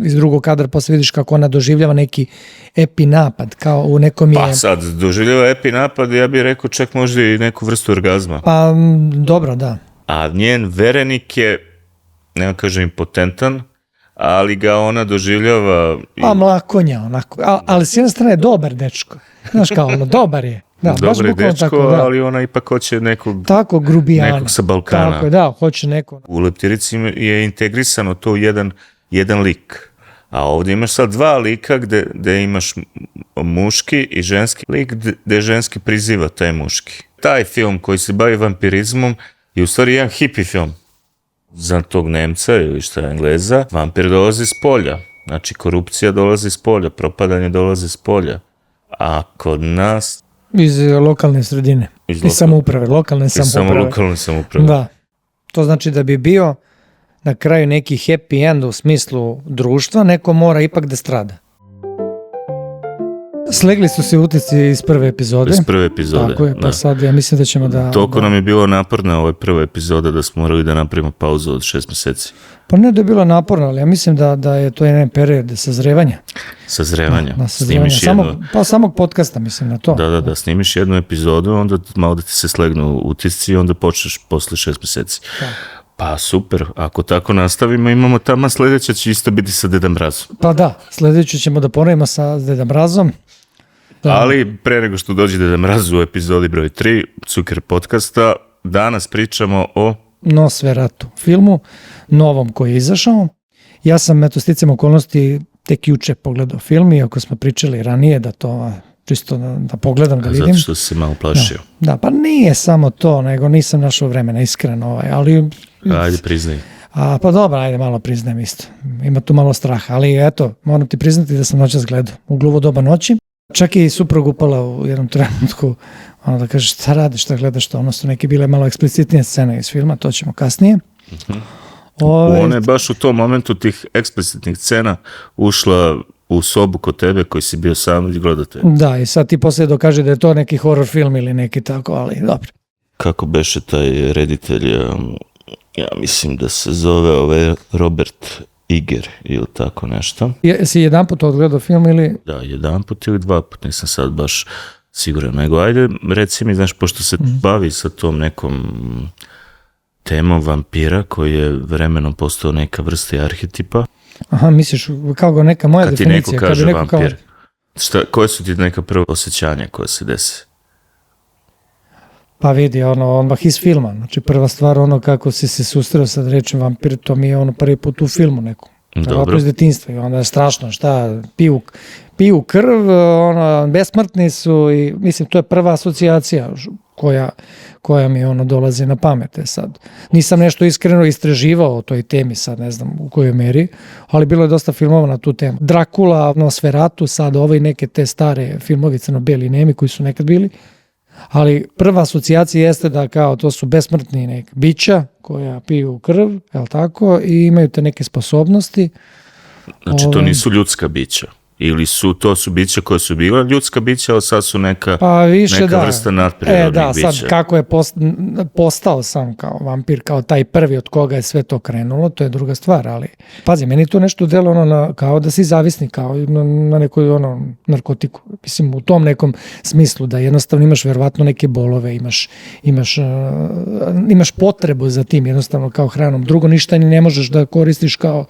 iz drugog kadra posle vidiš kako ona doživljava neki epinapad, kao u nekom je... Pa sad, doživljava epinapad, ja bih rekao čak možda i neku vrstu orgazma. Pa, dobro, da. A njen verenik je, nema kažem impotentan, ali ga ona doživljava... Pa mlakonja, onako. Ali s jedne strane je dobar dečko. Znaš kao, ono, dobar je. Da, dobar je dečko, tako, da. Ali ona ipak hoće nekog... Tako, grubijana. Nekog sa Balkana. Tako je, da, hoće neko. U Leptirici je integrisano to jedan lik. A ovdje imaš sad dva lika gde imaš muški i ženski lik, gde ženski priziva taj muški. Taj film koji se bavi vampirizmom je u stvari jedan hippie film. Za tog Nemca ili šta je Engleza, vampir dolazi s polja. Znači, korupcija dolazi s polja, propadanje dolazi s polja. A kod nas... Iz lokalne sredine. Iz samouprave, lokalne samouprave. Samo lokalne samouprave. Da. To znači da bi bio na kraju neki happy end u smislu društva, neko mora ipak da strada. Slegli su se utisci iz prve epizode. Iz prve epizode, tako je, pa sad ja mislim da ćemo da... Toliko nam je bilo naporna ova prva epizoda da smo morali da napravimo pauzu od 6 meseci. Pa ne da je bilo naporno, ali ja mislim da je to jedan period sazrevanja. Sazrevanja. Snimiš jednu... Pa samog podcasta mislim na to. Da, snimiš jednu epizodu, onda malo da ti se slegnu utisci i onda počneš posle 6 meseci. Da. Pa super, ako tako nastavimo, imamo tamo sljedeća će isto biti sa Deda Mrazom. Pa da, sljedeću ćemo da ponovimo sa Deda Mrazom. Da. Ali pre nego što dođe Deda Mraz u epizodi broj 3 Cuker podcasta, danas pričamo o Nosferatu filmu, novom koji je izašao. Ja sam sticajem okolnosti tek juče pogledao film, iako smo pričali ranije da to čisto da pogledam, da vidim. Zato što si se malo plašio. Da, pa nije samo to, nego nisam našao vremena, iskreno. Ali... Ajde, priznaj. Pa dobro, ajde malo priznajem isto. Ima tu malo straha, ali eto, moram ti priznati da sam noćas gledao u gluvo doba noći. Čak i suprug upala u jednom trenutku, ono da kaže šta radiš, šta gledaš, to ono su neke bile malo eksplicitnije scene iz filma, to ćemo kasnije. Ona je baš u tom momentu tih eksplicitnih scena ušla u sobu kod tebe koji si bio sam i gledate. Da, i sad ti poslije dokaže da je to neki horror film ili neki tako, ali dobro. Kako beše taj reditelj, ja mislim da se zove Robert Iger ili tako nešto. Jesi jedanput odgledao film ili? Da, jedanput ili dva put, nisam sad baš siguran. Nego ajde, reci mi, znaš, pošto se bavi sa tom nekom temom vampira koji je vremenom postao neka vrsta arhetipa. Aha, misliš, kao ga neka moja definicija. Kad ti neko kaže vampir, koje su ti neka prva osjećanja koje se desi? Pa vidi, odmah iz filma. Znači, prva stvar, kako si se susreo sa rečem vampir, to mi je prvi put u filmu nekom. Dobro. Iz detinjstva i onda je strašno, šta, piju krv, besmrtni su i mislim, to je prva asocijacija koja mi dolazi na pamet. Sad, nisam nešto iskreno istraživao o toj temi, sad ne znam u kojoj meri, ali bilo je dosta filmova na tu temu. Drakula, Nosferatu, sad neke te stare filmovi crno-beli nemi koji su nekad bili. Ali prva asocijacija jeste da kao to su besmrtni neka bića koja piju krv, jel tako, i imaju te neke sposobnosti. Znači to nisu ljudska bića? Ili to su bića koja su bila ljudska bića, ali sad su neka vrsta nadprirodnih bića? Da, sad kako je postao sam kao vampir, kao taj prvi od koga je sve to krenulo, to je druga stvar, ali pazi, meni to nešto delo kao da si zavisni, kao na nekoj narkotiku. Mislim, u tom nekom smislu da jednostavno imaš verovatno neke bolove, imaš potrebu za tim, jednostavno kao hranom. Drugo, ništa ni ne možeš da koristiš kao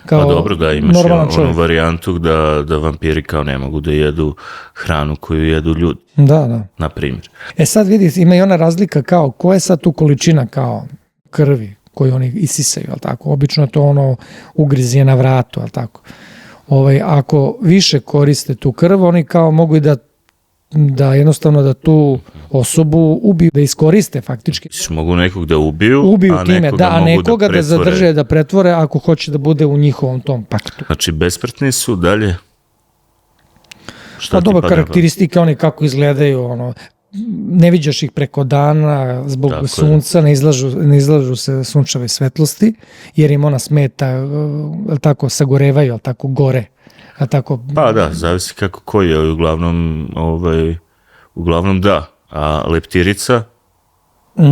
pa dobro, da, imaš onu varijantu da vampiri kao ne mogu da jedu hranu koju jedu ljudi. Da. Na primjer. Sad vidi, ima i ona razlika kao koja je sad tu količina kao krvi koju oni isisaju, ali tako? Obično je to ugrizje na vratu, ali tako? Ako više koriste tu krv, oni kao mogu i da jednostavno da tu osobu ubiju, da iskoriste faktički. Mogu nekog da ubiju time, a nekoga da zadrže, da pretvore ako hoće da bude u njihovom tom paktu. Znači, besmrtni su dalje? Pa dobro, karakteristike, oni kako izgledaju, ne viđaš ih preko dana zbog sunca, ne izlažu se sunčeve svetlosti, jer im ona smeta, tako sagorevaju, tako gore. Pa da, zavisi kako koji je, uglavnom da. A leptirica?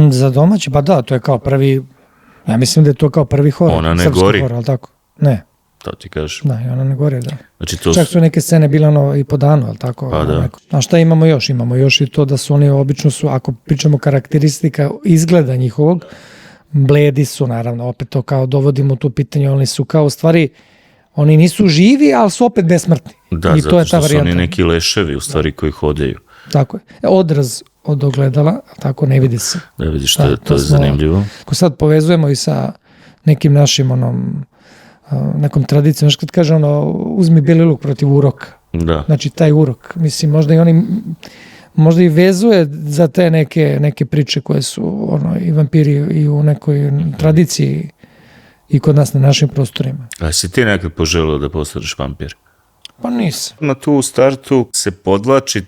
Za domaći, pa da, to je kao prvi, ja mislim da je to kao prvi horor. Ona ne gori. Horor, ali tako? Ne. to ti kažeš. Da, i ona ne gori, da. Znači, to Čak su neke scene bile i po danu, ali tako? Pa da. A šta imamo još? Imamo još i to da su oni obično ako pričamo karakteristika izgleda njihovog, bledi su, naravno, opet to kao dovodimo tu pitanje, oni su kao u stvari, oni nisu živi, ali su opet besmrtni. Da, i zato to je ta što su varijanta. oni neki leševi, u stvari, koji hodaju. Tako je. Odraz od ogledala, tako ne vidi se. Da vidiš, to je zanimljivo. Ako sad povezujemo i sa nekim našim nekom tradicijom, znaš kad kaže uzmi beli luk protiv uroka. Da. Znači taj urok, mislim možda i oni možda i vezuje za te neke priče koje su i vampiri i u nekoj tradiciji i kod nas na našim prostorima. A si ti nekad poželio da postaneš vampir? Pa nisam. Na tu u startu se podlači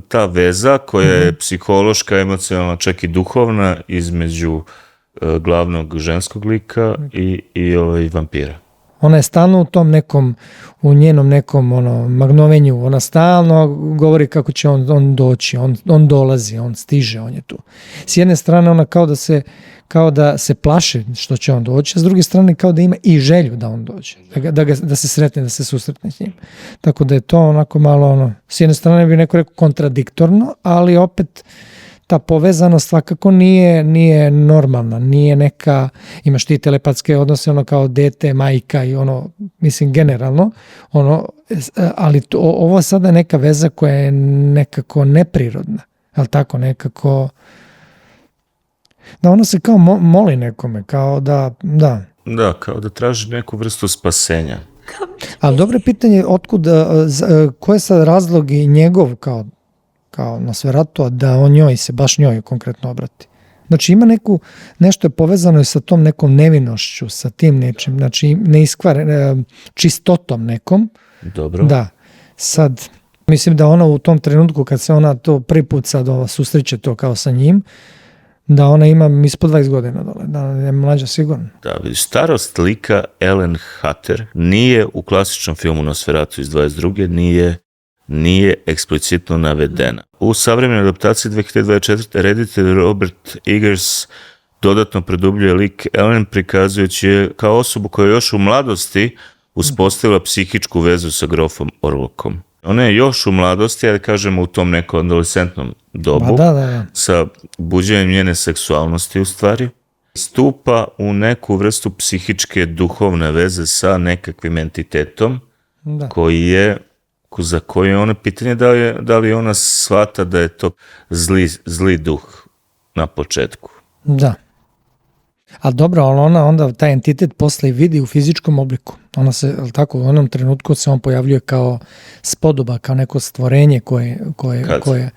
ta veza koja je psihološka, emocionalna, čak i duhovna između glavnog ženskog lika i vampira. Ona je stalno u tom u njenom nekom magnovenju, ona stalno govori kako će on doći, on dolazi, on stiže, on je tu. S jedne strane ona kao da se plaši što će on doći, a s druge strane kao da ima i želju da on dođe, da se sretne, da se susretne s njim. Tako da je to onako malo, s jedne strane bi neko rekao kontradiktorno, ali opet ta povezanost svakako nije normalna, nije neka, imaš ti telepatske odnose, kao dete, majka i mislim generalno, ali ovo sada je neka veza koja je nekako neprirodna, ali tako nekako, da ona se kao moli nekome, kao da. Da, kao da traži neku vrstu spasenja. Ali dobro je pitanje, ko je sad razlog i njegov kao Nosferatu, da on baš njoj konkretno obrati. Znači ima nešto je povezano i sa tom nekom nevinošću, sa tim nečim, znači čistotom nekom. Dobro. Da, sad, mislim da ona u tom trenutku kad se ona to prvi put sad susreće to kao sa njim, da ona ima ispod 20 godina dole, da je mlađa sigurno. Da, vidiš, starost lika Ellen Hatter nije u klasičnom filmu Nosferatu iz 22. nije eksplicitno navedena. U savremenoj adaptaciji 2024. reditelj Robert Eggers dodatno produbljuje lik Ellen, prikazujući je kao osobu koja je još u mladosti uspostavila psihičku vezu sa grofom Orlokom. Ona je još u mladosti, ali kažemo u tom nekom adolescentnom dobu, sa buđenjem njene seksualnosti u stvari, stupa u neku vrstu psihičke duhovne veze sa nekakvim entitetom za koje je ono pitanje da li ona shvata da je to zli duh na početku. Da. Ali dobro, ali ona onda taj entitet posle vidi u fizičkom obliku. Ona se, tako, u onom trenutku se on pojavljuje kao spodoba, kao neko stvorenje koje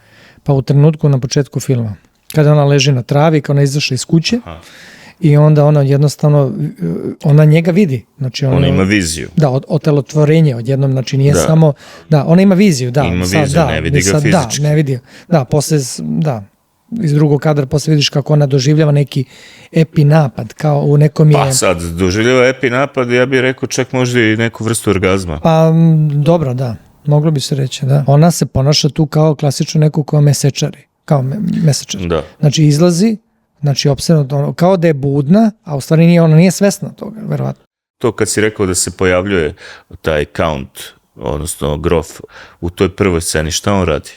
pa u trenutku na početku filma. Kada ona leži na travi, kao ona izašla iz kuće, i onda ona jednostavno, ona njega vidi. Znači ona ima viziju. Da, otelotvorenje odjednom, znači nije samo, ona ima viziju, da. Ima viziju, ne vidi ga fizički. Da, ne vidi. Da, posle, iz drugog kadra posle vidiš kako ona doživljava neki epinapad, kao u nekom je... Pa sad, doživljava epinapad, ja bih rekao čak možda i neku vrstu orgazma. Pa, dobro, da, moglo bi se reći, da. Ona se ponaša tu kao klasično neko kao mesečari, Da. Znači izlazi, znači opsedno, kao da je budna, a u stvari ona nije svesna toga, verovatno. To kad si rekao da se pojavljuje taj count, odnosno grof, u toj prvoj sceni, šta on radi?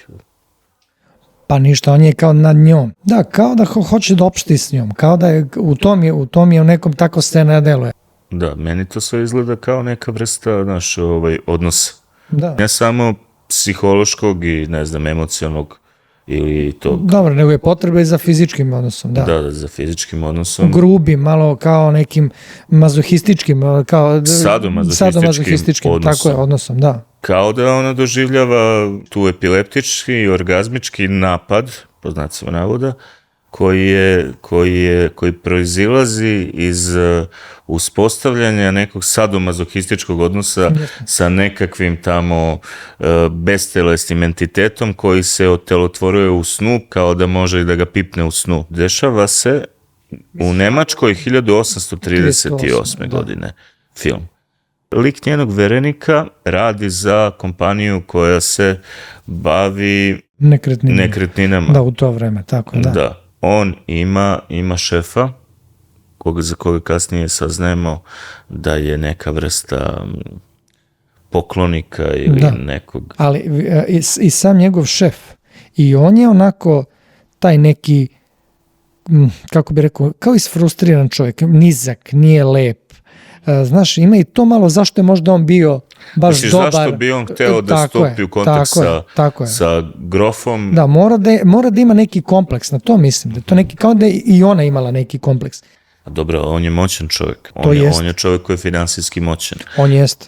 Pa ništa, on je kao nad njom. Da, kao da hoće da opšti s njom, kao da je u tom je u nekom tako scena deluje. Da, meni to sve izgleda kao neka vrsta odnosa. Da. Ne samo psihološkog i emocionalnog ili to... Dobro, nego je potreba i za fizičkim odnosom, da. Da, za fizičkim odnosom. Grubi, malo kao nekim mazohističkim, kao... Sadomazohističkim odnosom. Tako je, odnosom, da. Kao da ona doživljava tu epileptički i orgazmički napad, po znacima navoda, koji proizilazi iz uspostavljanja nekog sadomazohističkog odnosa sa nekakvim tamo bestelesnim entitetom koji se otelotvoruje u snu, kao da može i da ga pipne u snu. Dešava se u Nemačkoj 1838. godine film. Lik njenog verenika radi za kompaniju koja se bavi nekretninama. Da, u to vreme, tako da. Da. On ima šefa za koga kasnije saznajemo da je neka vrsta poklonika ili nekog... Ali i sam njegov šef. I on je onako taj neki, kako bi rekao, kao isfrustriran čovjek, nizak, nije lep. Znaš, ima i to malo zašto je možda on bio baš misliš, dobar. zašto bi on hteo da stupi u kontakt sa grofom? Da, mora da ima neki kompleks, na to mislim. Da to neki, kao da je i ona imala neki kompleks. Dobro, on je moćan čovjek. On je čovjek koji je finansijski moćan. On jeste.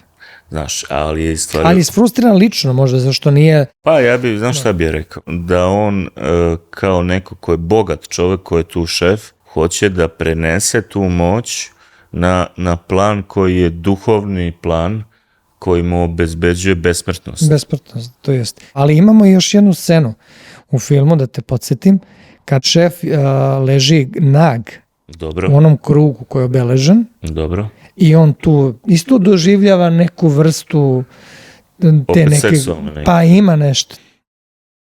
Znaš, ali je stvar... Ali isfrustriran lično možda, zašto nije... Pa znaš šta bi rekao? Da on kao neko ko je bogat čovjek, ko je tu šef, hoće da prenese tu moć na plan koji je duhovni plan, koji mu obezbeđuje besmrtnost. Besmrtnost, to jest. Ali imamo još jednu scenu u filmu, da te podsjetim, kad šef leži nag u onom krugu koji je obeležen. Dobro. I on tu isto doživljava neku vrstu te neke, pa ima nešto.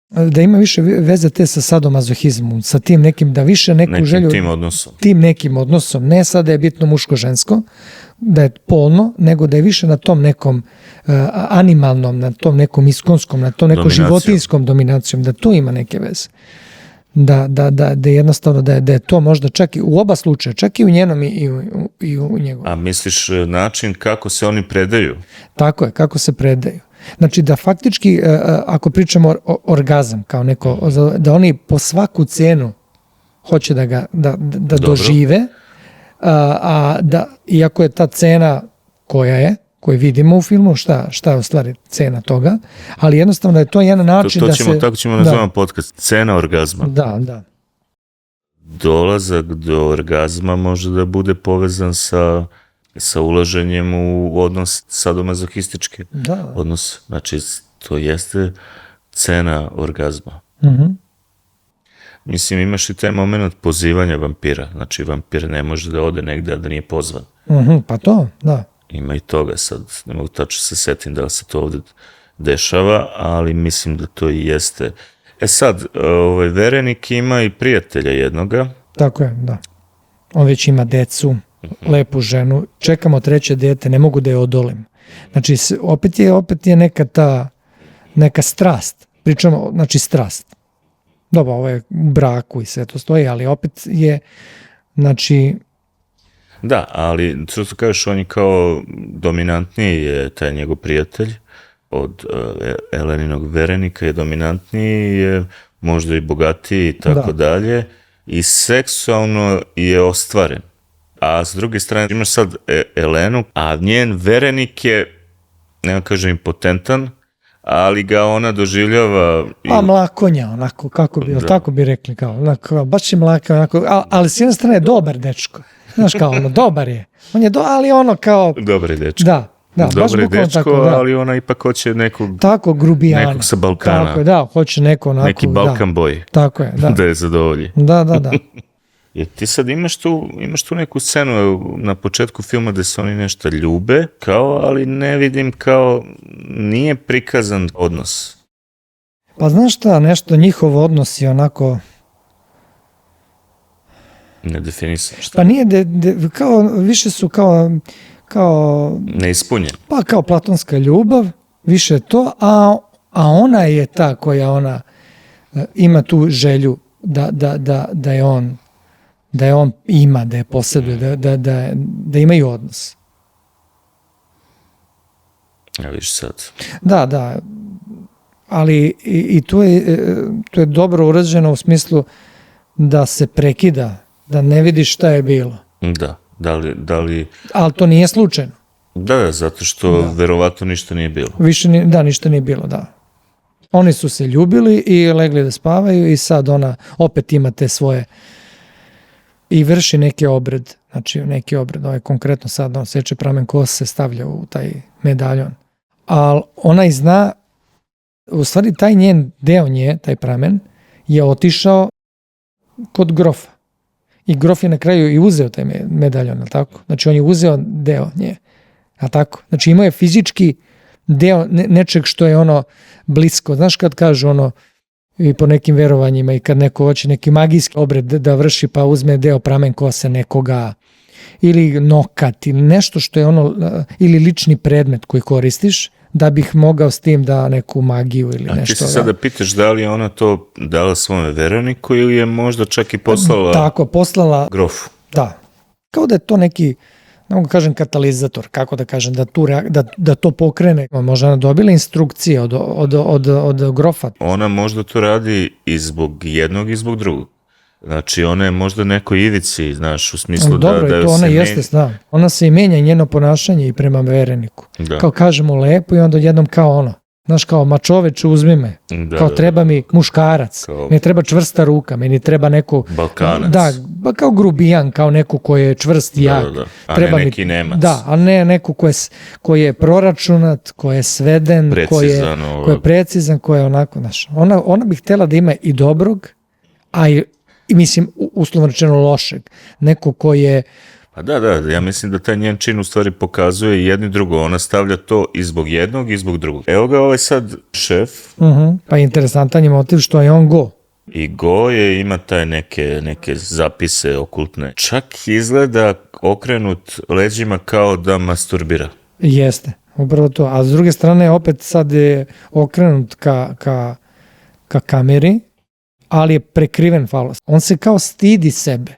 Da ima više veze te sa sadomazohizmom, sa tim nekim, da više neku želju... Tim nekim odnosom. Ne sad da je bitno muško-žensko, da je polno, nego da je više na tom nekom animalnom, na tom nekom iskonskom, na tom nekom životinskom dominacijom, da to ima neke veze. Da jednostavno da je to možda čak i u oba slučaja, čak i u njenom i u njegovom. A misliš način kako se oni predaju? Tako je, kako se predaju. Znači da faktički, ako pričamo orgazam kao neko, da oni po svaku cenu hoće da dožive, a da, iako je ta cena koju vidimo u filmu, šta je u stvari cena toga, ali jednostavno je to jedan način da se... Tako ćemo nazvati podcast, cena orgazma. Da. Dolazak do orgazma može da bude povezan sa ulaženjem u odnos sadomazohistički odnos. Znači, to jeste cena orgazma. Mislim, imaš i taj moment pozivanja vampira. Znači, vampir ne može da ode negde, a da nije pozvan. Pa to, da. Ima i toga sad. Ne mogu tačno se setim da li se to ovde dešava, ali mislim da to i jeste. Sad, verenik ima i prijatelja jednoga. Tako je, da. On već ima decu, lepu ženu. Čekamo treće dete, ne mogu da je odolim. Znači, opet je neka strast. Pričamo, znači strast. Dobro, ovo je u braku i sve to stoji, ali opet je, znači... Da, ali što kažeš, on je kao dominantniji je taj njegov prijatelj od Eleninog verenika, je dominantniji, je možda i bogatiji i tako dalje, i seksualno je ostvaren. A s druge strane imaš sad Elenu, a njen verenik je, nema kažem, impotentan, ali ga ona doživljava... Pa mlakonja, onako, kako bi, tako bi rekli, kao, baš je mlaka, onako, ali s jedne strane je dobar dečko. Znaš, kao, dobar je. On je ali ono kao... Dobar je dečko. Da, dobar je dečko, tako, ali ona ipak hoće nekog... Tako, grubijana. Nekog sa Balkana. Tako je, da, hoće neko onako... Neki Balkan boy. Tako je, da. Da je zadovolji. Da. Jer ti sad imaš tu neku scenu na početku filma gde se oni nešto ljube, ali ne vidim kao, nije prikazan odnos. Pa znaš šta, nešto njihov odnos je onako... Nedefinisan. Šta? Pa nije, kao, više su kao... Neispunjen. Pa kao platonska ljubav, više to, a ona je ta koja ona ima tu želju da je on ima, da je posebno, da imaju odnos. Ja viš sad. Da, ali i to je dobro urađeno u smislu da se prekida, da ne vidiš šta je bilo. Da li... Ali to nije slučajno. Da, zato što verovatno ništa nije bilo. Ništa nije bilo, da. Oni su se ljubili i legli da spavaju i sad ona opet ima te svoje i vrši neki obred, konkretno sad on seče pramen kose, stavlja u taj medaljon. Ali ona i zna, u stvari taj njen deo nje, taj pramen, je otišao kod grofa. I grof je na kraju i uzeo taj medaljon, tako? Znači on je uzeo deo nje, tako? Znači imao je fizički deo nečeg što je ono blisko. Znaš kad kažu ono, i po nekim verovanjima i kad neko hoće neki magijski obred da vrši pa uzme deo pramen kose nekoga ili nokat ili nešto što je ono, ili lični predmet koji koristiš da bih mogao s tim da neku magiju ili nešto. A ti se sada pitaš da li je ona to dala svome vereniku ili je možda čak i poslala tako, poslala grofu. Da. Kao da je to neki, ne mogu kažem katalizator, kako da kažem, da to pokrene. Možda ona dobila instrukcije od grofa. Ona možda to radi i zbog jednog i zbog drugog. Znači, ona je možda nekoj ivici, znaš, u smislu dobro, da to ona jeste, zna. Ona se i menja i njeno ponašanje i prema vereniku. Da. Kao kažemo lepo i onda jednom kao ono. Znaš, kao ma čoveče uzmi me. Kao treba mi muškarac. Meni treba čvrsta ruka, meni treba neko... Balkanac. Da, kao grubijan, kao neko ko je čvrst i jak. A treba ne neki Nemac. Da, a ne neko ko je proračunat, ko je sveden, ko je precizan, ko je onako, znaš. Ona bi htjela da ima i dobrog, a i mislim, uslovno rečeno lošeg. Neko ko je... Pa da, ja mislim da taj njen čin u stvari pokazuje jedno i drugo. Ona stavlja to i zbog jednog i zbog drugog. Evo ga ovaj sad šef. Pa interesantan je motiv što je on go. I go je, ima taj neke zapise okultne. Čak izgleda okrenut leđima kao da masturbira. Jeste, upravo to. A s druge strane opet sad je okrenut ka kameri, ali je prekriven falos. On se kao stidi sebe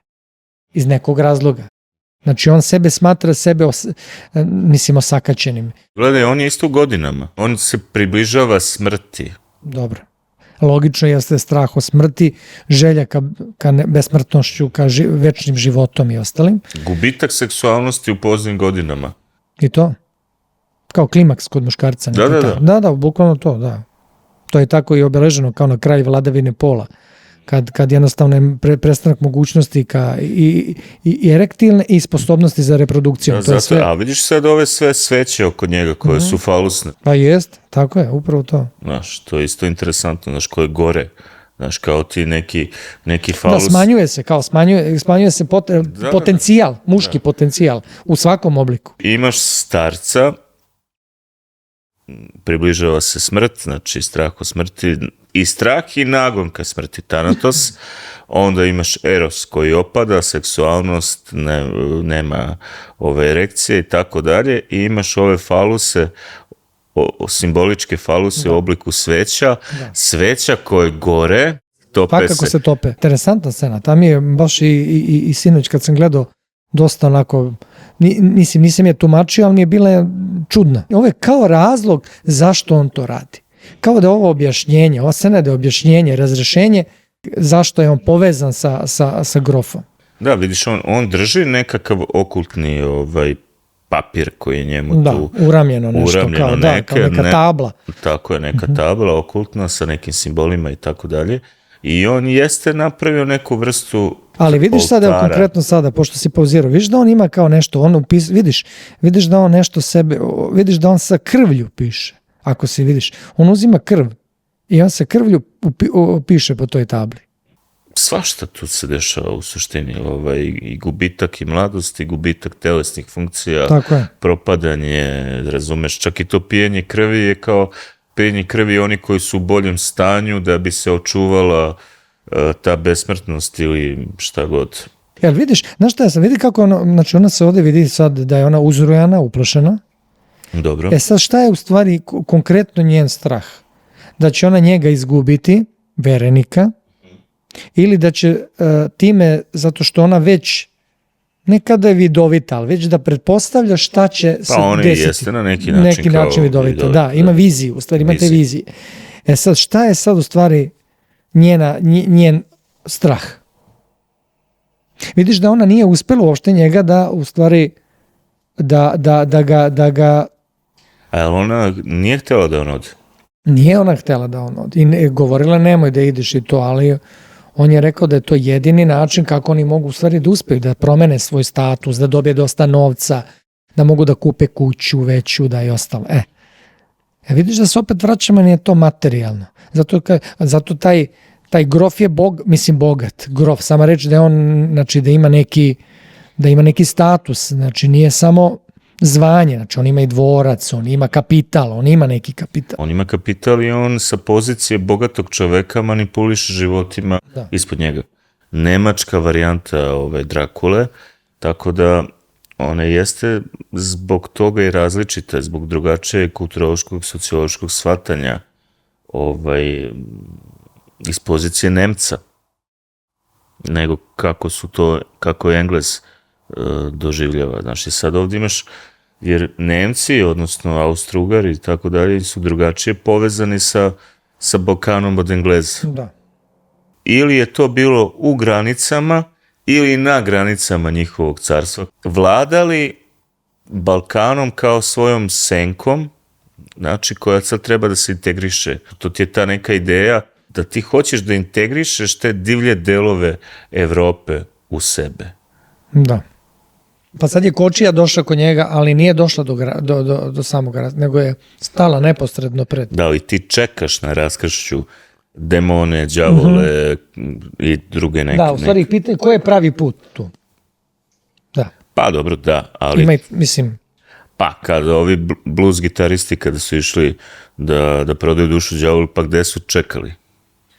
iz nekog razloga. Znači on smatra sebe osakaćenim. Gledaj, on je isto u godinama. On se približava smrti. Dobro. Logično jeste strah o smrti, želja ka besmrtnošću, ka večnim životom i ostalim. Gubitak seksualnosti u poznim godinama. I to? Kao klimaks kod muškarca. Da, bukvalno to, da. To je tako i obeleženo kao na kraju vladavine pola. Kad jednostavno je prestanak mogućnosti i erektilne i sposobnosti za reprodukciju. A vidiš sad ove sve sveće oko njega koje su falusne. Pa jest, tako je, upravo to. Znaš, to je isto interesantno, znaš, koje gore. Znaš, kao ti neki falus. Da, smanjuje se potencijal, muški potencijal u svakom obliku. Imaš starca, približava se smrt, znači strah o smrti, i strah i nagon ka smrti, Thanatos. Onda imaš Eros koji opada, seksualnost, nema ove erekcije i tako dalje, i imaš ove faluse, simboličke faluse u obliku sveća, sveća koje gore, tope se. Pa kako se tope. Interesantna scena, tam je baš i sinoć kad sam gledao dosta onako, nisam je tumačio, ali mi je bila čudna. Ovo je kao razlog zašto on to radi. Kao da je ovo objašnjenje, ova scena da je objašnjenje, razrešenje, zašto je on povezan sa grofom. Da, vidiš, on drži nekakav okultni papir koji je njemu tu uramljeno nešto, kao neka tabla. Tako je, neka tabla okultna sa nekim simbolima i tako dalje. I on jeste napravio neku vrstu ali vidiš sada, konkretno sada, pošto si pauzirao, vidiš da on ima kao nešto, vidiš da on nešto sebe, vidiš da on sa krvlju piše. Ako se vidiš, on uzima krv i on sa krvlju piše po toj tabli. Svašta tu se dešava u suštini, i gubitak i mladost, i gubitak telesnih funkcija, propadanje, razumeš, čak i to pijenje krvi je kao pijenje krvi oni koji su u boljem stanju da bi se očuvala ta besmrtnost ili šta god. Jel vidiš, znaš šta ja sam, vidi kako ona se ovdje vidi sad da je ona uzrujana, uplašena. Dobro. Sad šta je u stvari konkretno njen strah? Da će ona njega izgubiti, verenika, ili da će time, zato što ona već, ne kada je vidovita, ali već da pretpostavlja šta će se desiti. Pa ona jeste na neki način vidovita. Da, ima viziju, u stvari ima te vizije. Sad šta je sad u stvari njen strah? Vidiš da ona nije uspela uopšte njega da u stvari da ga... Ali ona nije htjela da on ode? Nije ona htjela da on ode. I govorila nemoj da ideš i to, ali on je rekao da je to jedini način kako oni mogu u stvari da uspeju, da promene svoj status, da dobije dosta novca, da mogu da kupe kuću veću, da i ostalo. Vidiš da se opet vraćamo, nije to materijalno. Zato taj grof je bogat. Grof, sama reći da je on, znači da ima neki status, znači nije samo zvanje, znači on ima i dvorac, on ima kapital, on ima neki kapital. On ima kapital i on sa pozicije bogatog čoveka manipuliše životima ispod njega. Nemačka varijanta Drakule, tako da ona jeste zbog toga i različita, zbog drugačijeg kulturološkog, sociološkog shvatanja iz pozicije Nemca, nego kako je Englez doživljava. Znači, sad ovdje imaš, jer Nemci, odnosno Austro-Ugari i tako dalje, su drugačije povezani sa Balkanom od Engleza. Da. Ili je to bilo u granicama, ili na granicama njihovog carstva. Vladali Balkanom kao svojom senkom, znači koja sad treba da se integriše. To ti je ta neka ideja da ti hoćeš da integrišeš te divlje delove Evrope u sebe. Da. Pa sad je kočija došla kod njega, ali nije došla do samog raskršća, nego je stala neposredno pred. Da, i ti čekaš na raskršću demone, đavole i druge neke. Da, u stvari pitanje koji je pravi put tu. Da. Pa dobro, da, ali... Mislim... Pa kada ovi blues gitaristi kada su išli da prodaju dušu đavolu, pa gde su čekali?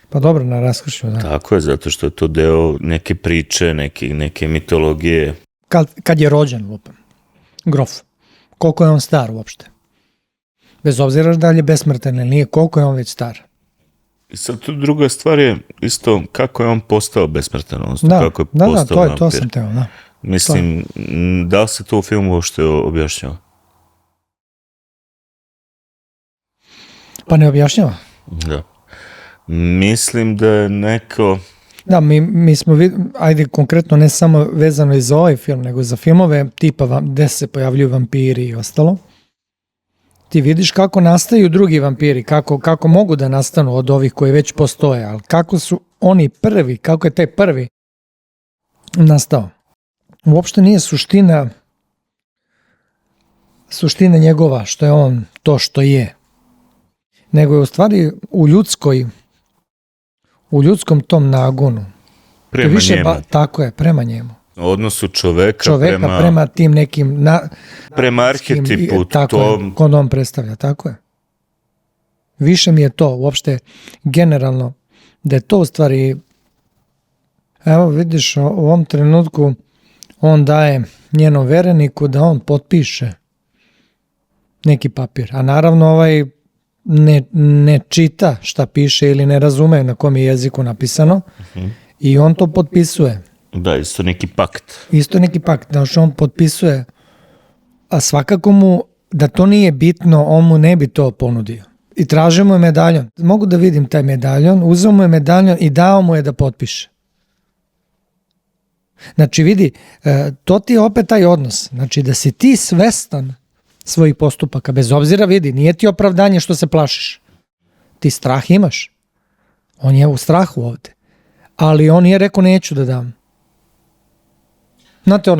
Pa dobro, na raskršću, da. Tako je, zato što je to deo neke priče, neke mitologije. Kad je rođen, lupam, grof, koliko je on star uopšte? Bez obzira da li je besmrtan ili nije, koliko je on već star? I sad tu druga stvar je isto kako je on postao besmrtan, odnosno kako je postao vampir. To sam teo, da. Mislim, da li se to u filmu uopšte objašnjava? Pa ne objašnjava. Da. Mislim da je neko... Da, mi smo ajde konkretno ne samo vezano i za ovaj film, nego za filmove tipa gde se pojavljuju vampiri i ostalo. Ti vidiš kako nastaju drugi vampiri, kako mogu da nastanu od ovih koji već postoje, ali kako su oni prvi, kako je taj prvi nastao. Uopšte nije suština njegova, što je on to što je. Nego je u stvari u ljudskom tom nagonu. Prema njemu. Tako je, prema njemu. Odnosu čoveka prema tim nekim... prema arhetipu. Tako je, kod on predstavlja, tako je. Više mi je to, uopšte, generalno, da je to u stvari... Evo vidiš, u ovom trenutku on daje njenom vereniku da on potpiše neki papir. A naravno ne čita šta piše ili ne razume na kom je jeziku napisano i on to potpisuje. Da, isto neki pakt. Znači on potpisuje, a svakako mu da to nije bitno, on mu ne bi to ponudio. I tražio mu je medaljon. Mogu da vidim taj medaljon, uzeo mu je medaljon i dao mu je da potpiše. Znači vidi, to ti je opet taj odnos. Znači da si ti svestan svojih postupaka, bez obzira vidi, nije ti opravdanje što se plašiš. Ti strah imaš. On je u strahu ovde. Ali on je rekao neću da dam. Znate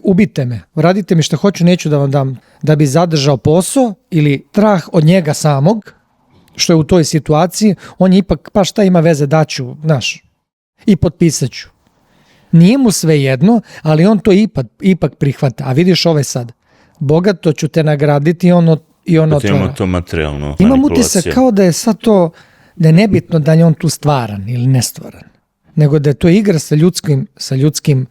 ubite me, radite mi što hoću, neću da vam dam. Da bi zadržao posao ili strah od njega samog, što je u toj situaciji, on je ipak, pa šta ima veze, daću, znaš, i potpisat ću. Nije mu sve jedno, ali on to ipak prihvata. A vidiš ovaj sad, bogato ću te nagraditi i on otvara. Ima to materijalno manipulacija. Imam utisak kao da je sad to, da je nebitno da je on tu stvaran ili nestvaran, nego da je to igra sa ljudskim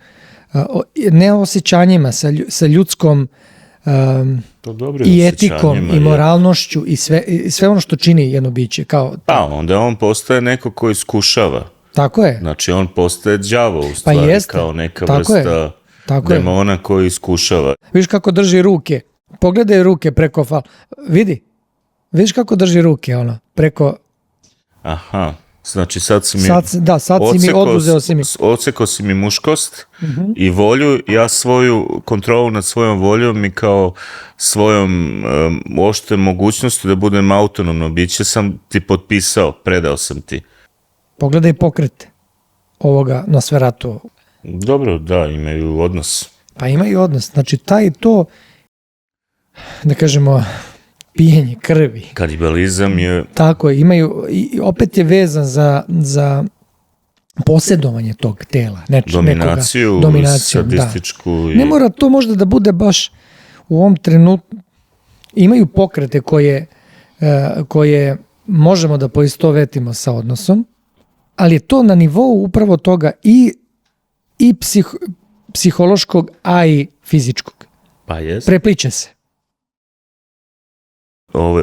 ne osjećanjima, sa ljudskom i etikom i moralnošću i sve ono što čini jedno biće. Pa onda on postaje neko ko iskušava. Tako je. Znači on postaje đavo u stvari, kao neka vrsta demona koji iskušava. Vidiš kako drži ruke, pogledaj ruke preko vidiš kako drži ruke preko... Aha, znači sad si mi odsekao si mi muškost i volju, ja svoju kontrolu nad svojom voljom i kao svojom uopšte mogućnosti da budem autonomno biće sam ti potpisao, predao sam ti. Pogledaj pokrete ovoga Nosferatu. Dobro, da, imaju odnos. Pa imaju odnos, znači taj to, da kažemo, pijenje krvi. Kanibalizam je... Tako je, imaju, i opet je vezan za posjedovanje tog tela. Dominaciju, sadističku. Da. Ne mora to možda da bude baš u ovom trenutku imaju pokrete koje možemo da poistovetimo sa odnosom, ali je to na nivou upravo toga i psihološkog, a i fizičkog. Pa jest. Prepliče se.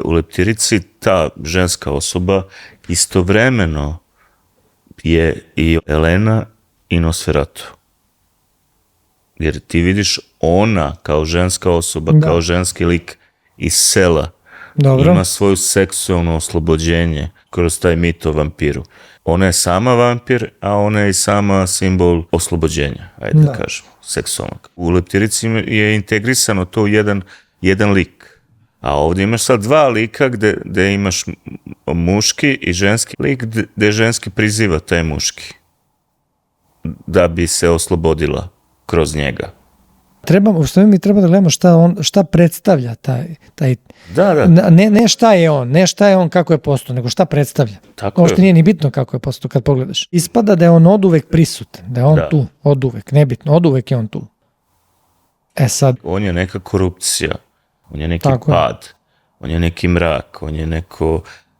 U leptirici ta ženska osoba istovremeno je i Elena i Nosferatu. Jer ti vidiš ona kao ženska osoba, kao ženski lik iz sela, ima svoju seksualno oslobođenje kroz taj mit o vampiru. Ona je sama vampir, a ona je i sama simbol oslobođenja, ajde da kažemo, seksualnog. U leptirici je integrisano to jedan lik. A ovdje imaš sad dva lika gde imaš muški i ženski lik, gde ženski priziva taj muški da bi se oslobodila kroz njega. U stvari mi treba da gledamo šta predstavlja taj Da. Ne šta je on, ne šta je on kako je postao, nego šta predstavlja. Uopšte nije ni bitno kako je postao kad pogledaš. Ispada da je on oduvek prisutan, da je on tu, oduvek, nebitno, oduvek je on tu. Sad. On je neka korupcija, on je neki pad, on je neki mrak, on je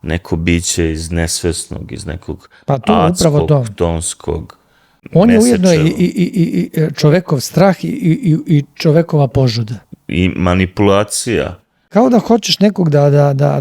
neko biće iz nesvesnog, iz nekog adskog, tonskog. On je ujedno i čovekov strah i čovekova požuda. I manipulacija. Kao da hoćeš nekog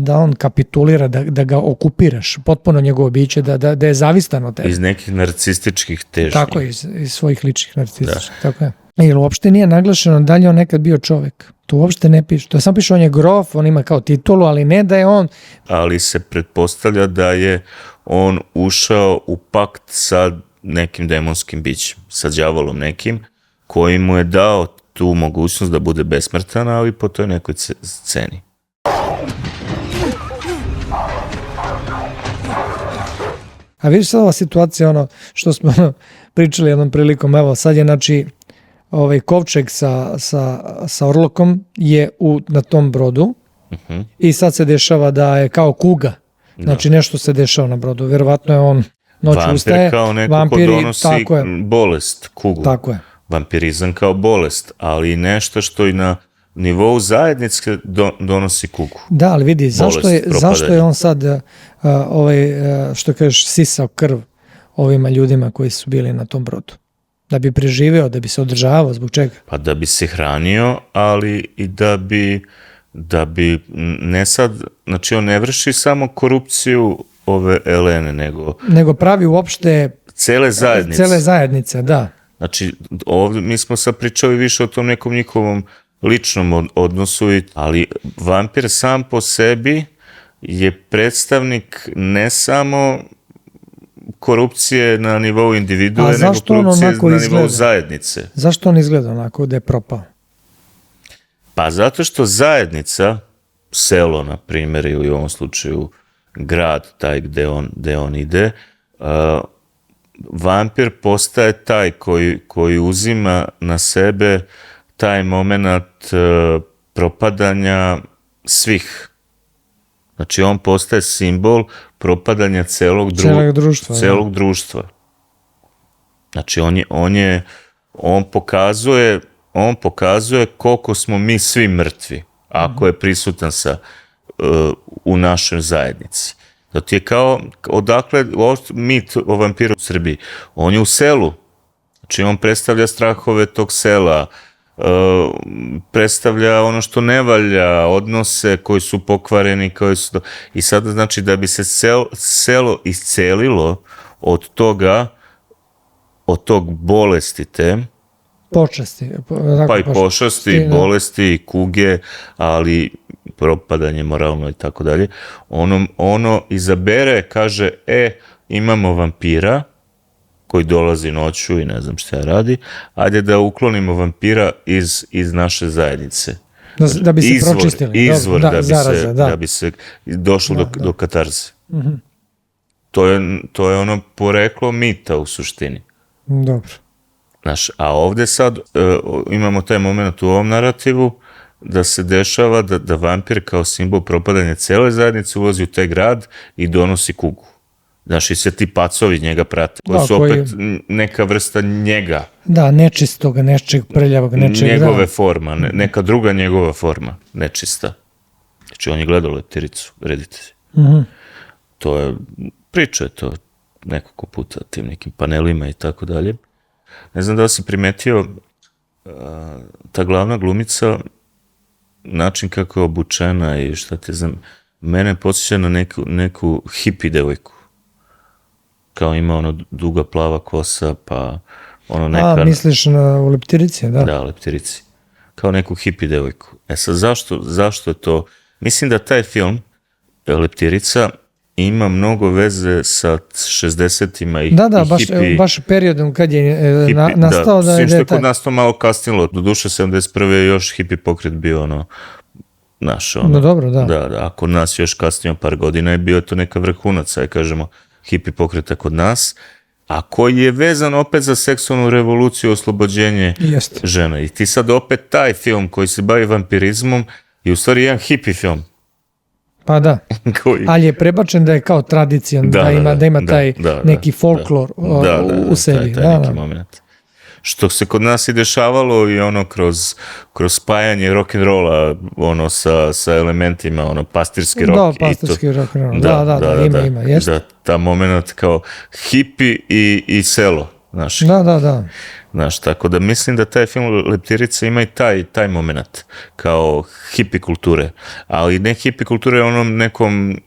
da on kapitulira, da ga okupiraš, potpuno njegovo biće, da je zavistan od tebe. Iz nekih narcističkih težnji. Tako je, iz svojih ličnih narcističkih. Tako je. Jer uopšte nije naglašeno da li je on nekad bio čovek. To uopšte ne piše. To samo piše on je grof, on ima kao titulu, ali ne da je on... Ali se pretpostavlja da je on ušao u pakt sa nekim demonskim bićem, sa đavolom nekim, koji mu je dao tu mogućnost da bude besmrtan, ali po toj nekoj sceni. A vidiš sad ova situacija, što smo pričali jednom prilikom, evo sad je kovčeg sa orlokom je na tom brodu i sad se dešava da je kao kuga, znači nešto se dešava na brodu, vjerovatno je on noću ustaje. Vampir kao neko ko donosi bolest, kugu. Tako je. Vampirizam kao bolest, ali nešto što i na nivou zajednice donosi kugu. Da, ali vidi, zašto je on sad što kažeš sisao krv ovima ljudima koji su bili na tom brodu? Da bi preživeo, da bi se održavao, zbog čega? Pa da bi se hranio, ali i da bi ne sad, znači on ne vrši samo korupciju ove Elene, nego pravi uopšte cele zajednice, da. Znači, ovdje mi smo sad pričali više o tom nekom njihovom ličnom odnosu, ali vampir sam po sebi je predstavnik ne samo korupcije na nivou individue, nego korupcije na nivou zajednice. Zašto on izgleda onako da je propao? Pa zato što zajednica, selo, na primjer, ili u ovom slučaju grad, taj gde on ide, vampir postaje taj koji uzima na sebe taj moment propadanja svih. Znači on postaje simbol propadanja celog društva. Znači on pokazuje koliko smo mi svi mrtvi, ako je prisutan u našoj zajednici. To ti je kao, odakle mit o vampiru u Srbiji. On je u selu, znači on predstavlja strahove tog sela, predstavlja ono što ne valja, odnose koji su pokvareni, i sada znači da bi se selo iscelilo od tog bolesti te, pa i pošasti, bolesti, kuge, ali propadanje moralno i tako dalje. Ono izabere, kaže, imamo vampira koji dolazi noću i ne znam šta radi, ajde da uklonimo vampira iz naše zajednice. Da bi se pročistili. Izvor, da bi se došlo do katarze. To je ono poreklo mita u suštini. Dobro. A ovdje sad imamo taj moment u ovom narativu da se dešava da vampir kao simbol propadanja cele zajednice ulazi u taj grad i donosi kugu. Znaš, i sve ti pacovi njega prate, koji su opet neka vrsta njega. Da, nečistoga, nečeg prljavog, nečeg... Njegove forma, neka druga njegova forma, nečista. Znači, on je gledao Leptiricu, reditelj. To je, priča je to nekoliko puta tim nekim panelima i tako dalje. Ne znam da li si primetio, ta glavna glumica, način kako je obučena i šta te znam, mene podsjeća na neku hippie devojku. Kao ima ono duga plava kosa, pa ono neka... misliš u Leptirici, da? Da, Leptirici. Kao neku hippie devojku. Sad, zašto je to? Mislim da taj film, Leptirica, ima mnogo veze sa 60-ima i hippie... baš periodom kad je nastao da je... Što je kod nas to malo kasnilo. Do duše 71. je još hippie pokret bio ono... naš, ono... No dobro, da. Da, a kod nas još kasnije par godina je bio to neka vrhunac, aj kažemo, hippie pokreta kod nas, a koji je vezan opet za seksualnu revoluciju, oslobođenje žena. I ti sad opet taj film koji se bavi vampirizmom je u stvari jedan hippie film. Pa da, ali je prebačen da je kao tradicijan, da ima taj neki folklor u sebi. Taj neki moment. Što se kod nas i dešavalo i ono kroz spajanje rock'n'rolla ono sa elementima, ono pastirski rock. Da, pastirski rock'n'roll, ima, jeste. Da, ta moment kao hippie i selo, znaš. Da. Znaš, tako da mislim da taj film Leptirica ima i taj moment kao hippie kulture, ali ne hippie kulture onom nekom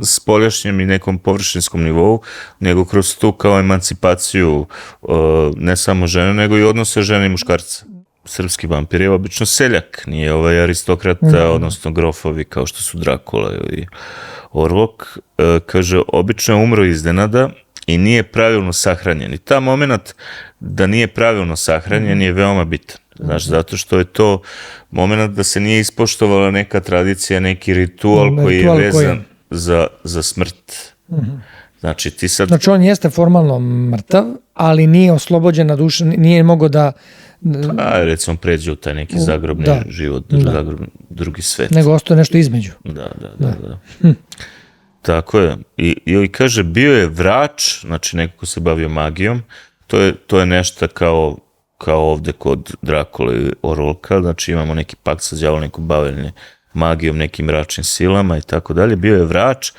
spoljašnjem i nekom površinskom nivou, nego kroz tu kao emancipaciju ne samo žene, nego i odnose žene i muškarca. Srpski vampir je obično seljak, nije ovaj aristokrata, odnosno grofovi kao što su Drakula ili Orlok. Kaže, obično je umro iznenada i nije pravilno sahranjen. I ta moment da nije pravilno sahranjen je veoma bitan. Znaš, zato što je to moment da se nije ispoštovala neka tradicija, neki ritual koji je vezan za smrt. Znači, ti sad... Znači, on jeste formalno mrtav, ali nije oslobođen na dušu, nije mogao da... recimo, pređe u taj neki zagrobni život, drugi svet. Nego ostao nešto između. Da. Tako je. I kaže, bio je vrač, znači neko ko se bavio magijom, to je nešto kao ovde kod Drakula i Orolka, znači imamo neki pakt sa đavolom, neko bavljenje magijom, nekim mračnim silama i tako dalje. Bio je vrač,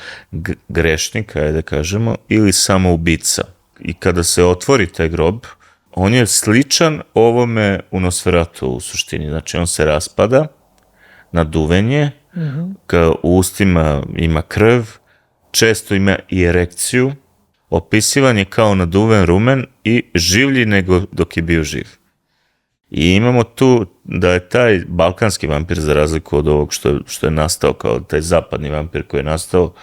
grešnik, ajde da kažemo, ili samoubica. I kada se otvori taj grob, on je sličan ovome u Nosferatu u suštini. Znači, on se raspada na duvenje, u ustima ima krv, često ima i erekciju, opisivan je kao naduven rumen i življi nego dok je bio živ. I imamo tu da je taj balkanski vampir, za razliku od ovog što je nastao kao taj zapadni vampir koji je nastao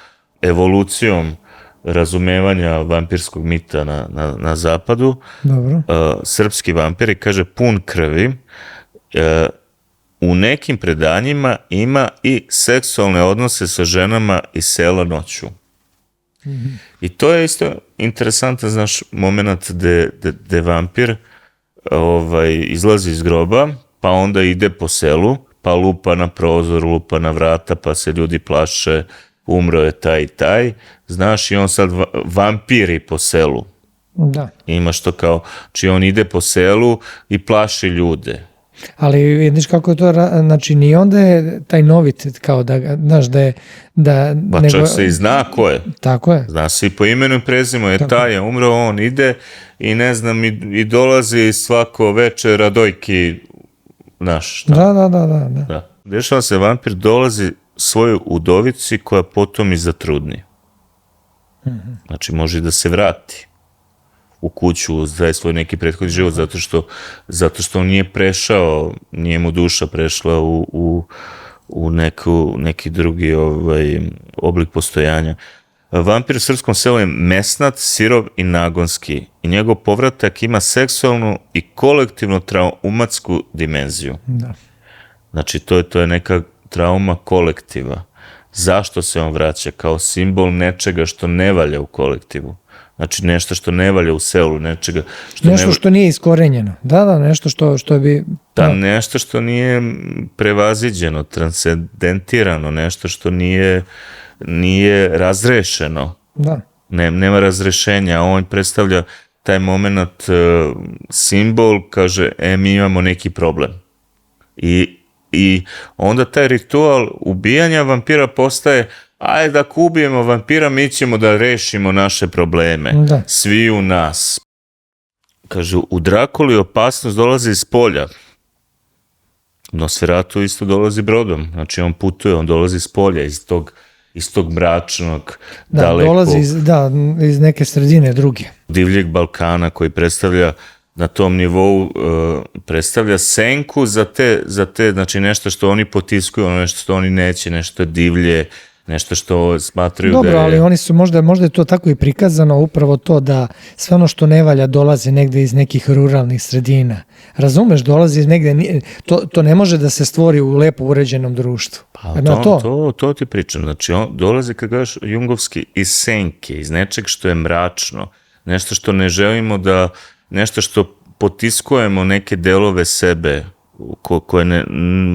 evolucijom razumevanja vampirskog mita na zapadu. Dobro. Srpski vampir je, kaže, pun krvi, u nekim predanjima ima i seksualne odnose sa ženama iz sela noću. I to je isto interesantan, znaš, moment gde vampir izlazi iz groba, pa onda ide po selu, pa lupa na prozor, lupa na vrata, pa se ljudi plaše, umro je taj i taj, znaš, i on sad vampiri po selu. Da. Imaš to kao, či on ide po selu i plaši ljude. Ali vidiš kako je to, znači nije onda je taj novit kao da, znaš, da je... Pa čak se i zna ko je. Tako je. Zna se i po imenu i prezimenu, je taj je umro, on ide i ne znam, i dolazi svako večer Radojki, znaš. Da. Dešava se, vampir dolazi svojoj udovici koja potom i zatrudni. Znači može da se vrati u kuću za svoj neki prethodni život, zato što on nije prešao, nije mu duša prešla u neki drugi oblik postojanja. Vampir u srpskom selu je mesnat, sirov i nagonski i njegov povratak ima seksualnu i kolektivnu traumatsku dimenziju. Da. Znači to je neka trauma kolektiva. Zašto se on vraća? Kao simbol nečega što ne valja u kolektivu. Znači nešto što ne valja u selu, nečega što nešto što nije iskorenjeno. Da, nešto što bi... Da, nešto što nije prevaziđeno, transcendentirano, nešto što nije razrešeno. Da. nema razrešenja, on predstavlja taj moment, simbol, kaže, mi imamo neki problem. I onda taj ritual ubijanja vampira postaje, ajde ako ubijemo vampira, mi ćemo da rešimo naše probleme. Da. Svi u nas. Kaže, u Drakuli opasnost dolazi iz polja. Nosferatu isto dolazi brodom. Znači, on putuje, on dolazi iz polja, iz tog mračnog, dalekog. Dolazi iz neke sredine druge. Divljeg Balkana koji predstavlja na tom nivou, predstavlja senku za te, znači nešto što oni potiskuju, nešto što oni neće, nešto divlje, nešto što smatraju da je... Dobro, ali oni su, možda je to tako i prikazano, upravo to da sve ono što ne valja dolazi negde iz nekih ruralnih sredina. Razumeš, dolazi iz negde, to ne može da se stvori u lepo uređenom društvu. Pa to ti pričam, znači on dolazi, kad gledaš jungovski, iz senke, iz nečeg što je mračno, nešto što ne želimo da, nešto što potiskujemo neke delove sebe koje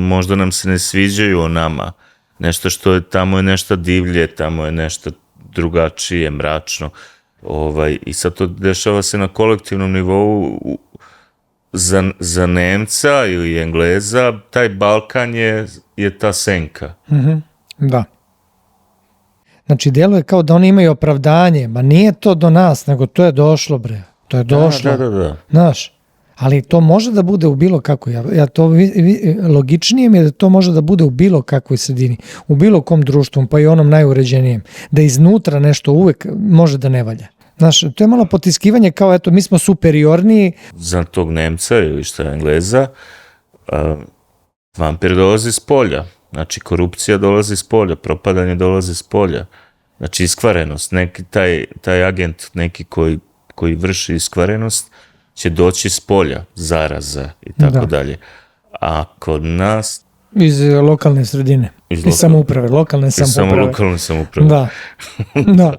možda nam se ne sviđaju o nama, nešto što je, tamo je nešto divlje, tamo je nešto drugačije, mračno, i sad to dešava se na kolektivnom nivou. Za Nemca ili Engleza taj Balkan je ta senka. Da. Znači, djeluje kao da oni imaju opravdanje, ma nije to do nas, nego to je došlo, bre. To je došlo. Da. Znaš, ali to može da bude u bilo kakvoj, ja to logičnije mi je da to može da bude u bilo kakvoj sredini, u bilo kom društvu, pa i onom najuređenijem, da iznutra nešto uvek može da ne valja. Znaš, to je malo potiskivanje kao, eto, mi smo superiorniji. Za tog Nemca ili šta je Engleza, vampir dolazi iz polja. Znači, korupcija dolazi iz polja, propadanje dolazi iz polja. Znači, iskvarenost. Neki taj agent, neki koji vrši iskvarenost, će doći iz polja, zaraza i tako dalje. A kod nas... Iz lokalne sredine. Iz samouprave, lokalne samouprave. Lokalne samouprave. Da.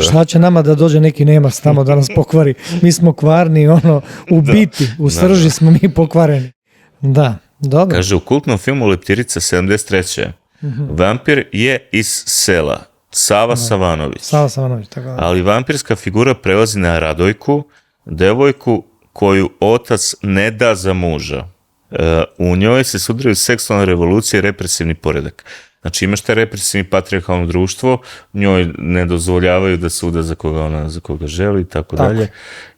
Šta će nama da dođe neki Nemac tamo da nas pokvari? Mi smo kvarni, u biti, u srži smo mi pokvareni. Da, dobro. Kaže, u kultnom filmu Leptirica 73. Vampir je iz sela. Sava Savanović. Tako da. Ali vampirska figura prelazi na Radojku, devojku koju otac ne da za muža. U njoj se sudaraju seksualna revolucija i represivni poredak. Znači, imaš te represivni patrijarhalno društvo, njoj ne dozvoljavaju da se uda za koga želi i tako dalje.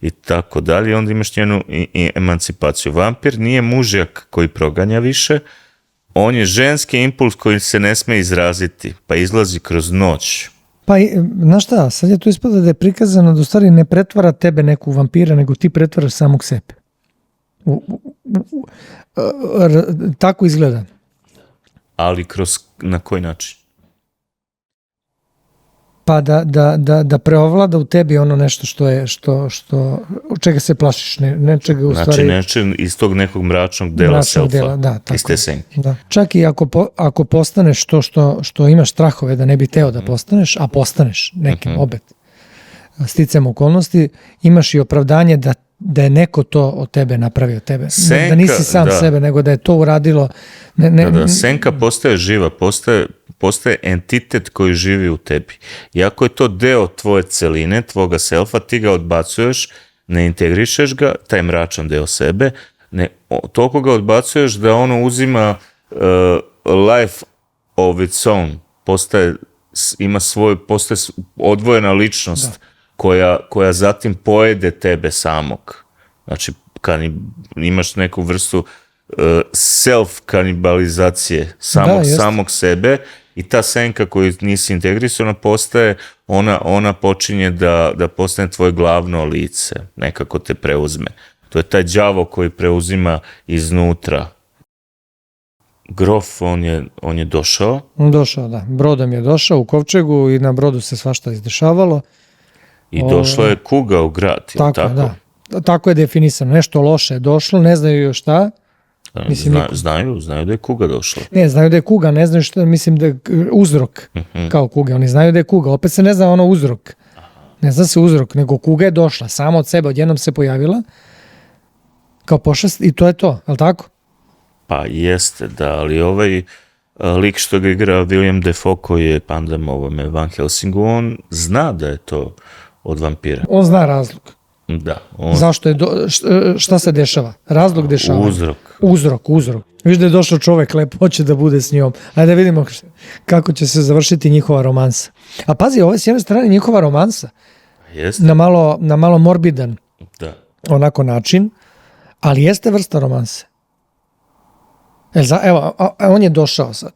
I tako dalje. I onda imaš njenu emancipaciju. Vampir nije mužjak koji proganja više, on je ženski impuls koji se ne sme izraziti, pa izlazi kroz noć. Pa, znaš šta, sad je to ispada da je prikazano da u stvari ne pretvara tebe neku vampira, nego ti pretvaraš samog sebe. Tako izgleda. Ali na koji način? Pa da preovlada u tebi ono nešto što od čega se plašiš, nečega u stvari... Znači iz tog nekog mračnog dela selfa, iz te senke. Da. Čak i ako postaneš to što imaš strahove da ne bi teo da postaneš, a postaneš nekim obet sticam okolnosti, imaš i opravdanje da je neko to od tebe napravio tebe. Senka, da nisi sam sebe, nego da je to uradilo... Senka postaje živa, postaje entitet koji živi u tebi. Iako je to deo tvoje celine, tvoga selfa, ti ga odbacuješ, ne integrišeš ga, taj mračan deo sebe, toliko ga odbacuješ da ono uzima life of its own, postaje odvojena ličnost koja zatim pojede tebe samog. Znači, imaš neku vrstu self-kanibalizacije samog sebe i ta senka koju nisi integrisana postaje, ona počinje da postane tvoje glavno lice, nekako te preuzme. To je taj đavo koji preuzima iznutra. Grof, on je došao. Došao, da. Brodom je došao u kovčegu i na brodu se svašta izdešavalo. I došla je kuga u grad. Tako? Da. Tako je definisano. Nešto loše je došlo, ne znaju još šta. Znaju da je kuga došla. Ne, znaju da je kuga, ne znaju šta, mislim da je uzrok kao kuga. Oni znaju da je kuga, opet se ne zna ono uzrok. Ne zna se uzrok, nego kuga je došla, sama od sebe, odjednom se pojavila kao pošast i to je to, je li tako? Pa jeste, da, ali lik što ga igra William Dafoe, koji je pandam ovome Van Helsingu, on zna da je to od vampira. On zna razlog. Da. Zašto je, šta se dešava? Razlog dešava. Uzrok. Viš da je došao čovek, lepo hoće da bude s njom. Ajde da vidimo kako će se završiti njihova romansa. A pazi, ovo je s jedne strane njihova romansa. Jeste. Na malo morbidan onako način, ali jeste vrsta romanse. Evo, on je došao sad.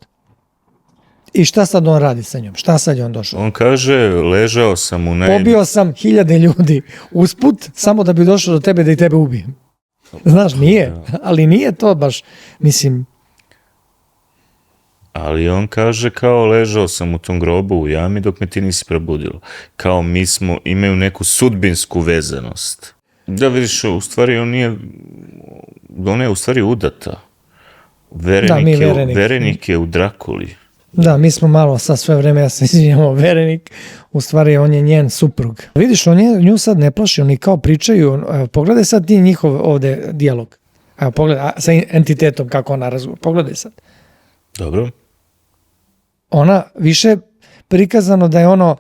I šta sad on radi sa njom? Šta sad je on došao? On kaže, ležao sam u Pobio sam 1000 ljudi usput, samo da bi došao do tebe da i tebe ubijem. Znaš, nije. Ali nije to baš, mislim... Ali on kaže kao ležao sam u tom grobu u jami dok me ti nisi probudilo. Kao mi smo, imaju neku sudbinsku vezanost. Da vidiš, u stvari ona je u stvari udata. Verenik je u Drakuli. Da, mi smo malo sad sve vreme, ja se izvinjamo, Verenik, u stvari on je njen suprug. Vidiš, on nju sad ne plaši, oni kao pričaju, pogledaj sad ti njihov ovde dijalog. Evo, pogledaj, sa entitetom kako ona razgovara, pogledaj sad. Dobro. Ona više prikazano da je ono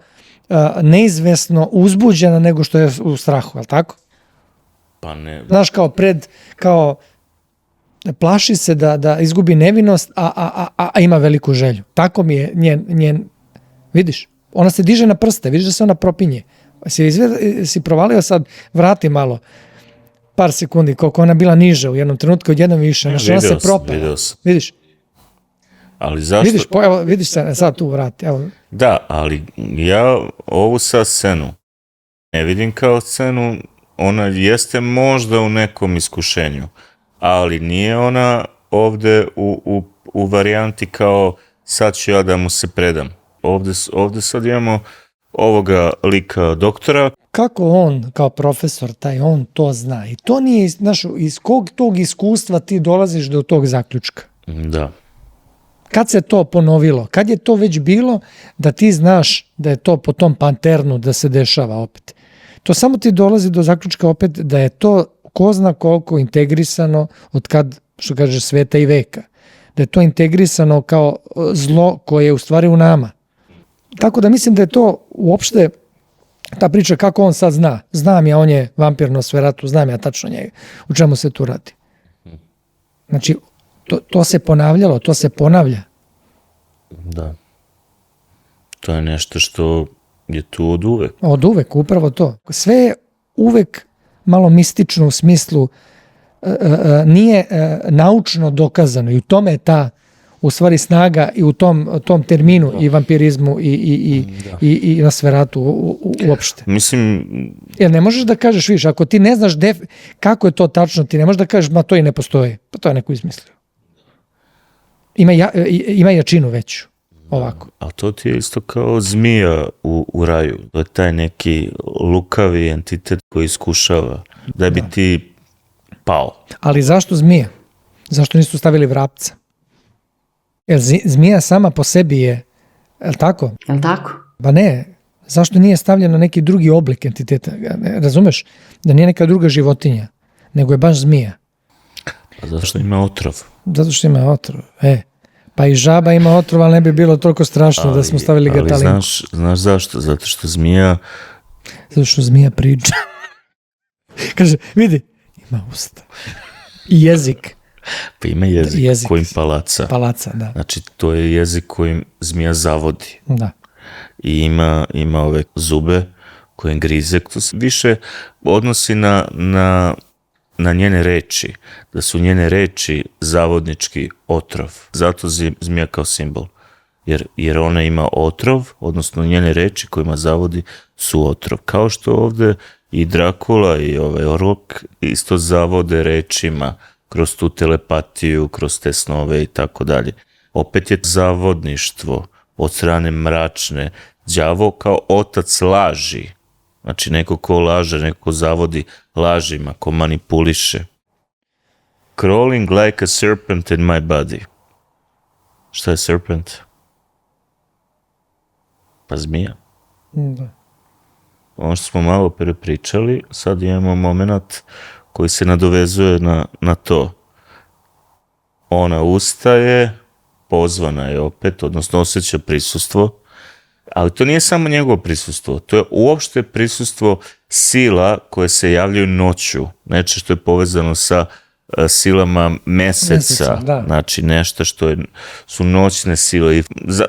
neizvesno uzbuđena nego što je u strahu, je li tako? Pa ne. Znaš, kao plaši se da izgubi nevinost, a ima veliku želju. Tako mi je njen, vidiš, ona se diže na prste, vidiš da se ona propinje. Si provalio sad, vrati malo, par sekundi, koliko ona bila niže u jednom trenutku, odjednom više, znači ona se propela. Vidiš? Ali zašto? Vidiš se, sad tu vrati. Evo. Da, ali ja ovu sad scenu ne vidim kao scenu, ona jeste možda u nekom iskušenju, ali nije ona ovde u varijanti kao sad ću ja da mu se predam. Ovde sad imamo ovoga lika doktora. Kako on kao profesor, on to zna. I to nije, znaš, iz kog tog iskustva ti dolaziš do tog zaključka? Da. Kad se to ponovilo? Kad je to već bilo da ti znaš da je to po tom panternu da se dešava opet? To samo ti dolazi do zaključka opet da je to ko zna koliko integrisano od kad, što kaže, sveta i veka. Da je to integrisano kao zlo koje je u stvari u nama. Tako da mislim da je to uopšte ta priča kako on sad zna. Znam ja, on je vampir Nosferatu, znam ja tačno njega. U čemu se tu radi? Znači, to se ponavljalo, to se ponavlja. Da. To je nešto što je tu od uvek. Od uvek, upravo to. Sve je uvek malo mistično u smislu nije naučno dokazano i u tome je ta u stvari snaga i u tom terminu i vampirizmu i Nosferatu uopšte. Mislim... Jer ne možeš da kažeš, viš, ako ti ne znaš kako je to tačno, ti ne možeš da kažeš, ma to i ne postoji. Pa to je neko izmislio. Ima jačinu veću. Ovako. A to ti je isto kao zmija u raju. To je taj neki lukavi entitet koji iskušava da bi ti pao. Ali zašto zmija? Zašto nisu stavili vrapca? Jer zmija sama po sebi je li tako? Jel' tako? Ba ne. Zašto nije stavljeno neki drugi oblik entiteta? Razumeš? Da nije neka druga životinja, nego je baš zmija. A zašto ima otrov? Zato što ima otrov. Pa i žaba ima otrov, ali ne bi bilo toliko strašno da smo stavili gatalinku. Ali znaš zašto? Zato što zmija priča. Kaže, vidi, ima usta. I jezik. Pa ima jezik kojim palaca. Palaca, da. Znači, to je jezik kojim zmija zavodi. Da. I ima ove zube koje grize. To se više odnosi na njene reči. Da su njene reči zavodnički otrov. Zato zmija kao simbol. Jer ona ima otrov, odnosno njene reči kojima zavodi su otrov. Kao što ovde i Drakula i Orlok isto zavode rečima kroz tu telepatiju, kroz te snove i tako dalje. Opet je zavodništvo od strane mračne. Đavo kao otac laži. Znači neko ko laže, neko ko zavodi lažima, ko manipuliše. Crawling like a serpent in my body. Šta je serpent? Pa zmija. Da. Ono što smo malo prepričali, sad imamo moment koji se nadovezuje na to. Ona ustaje, pozvana je opet, odnosno osjeća prisustvo, ali to nije samo njegovo prisustvo, to je uopšte prisustvo sila koje se javljaju noću, nešto što je povezano sa silama meseca, znači nešto što su noćne sile. I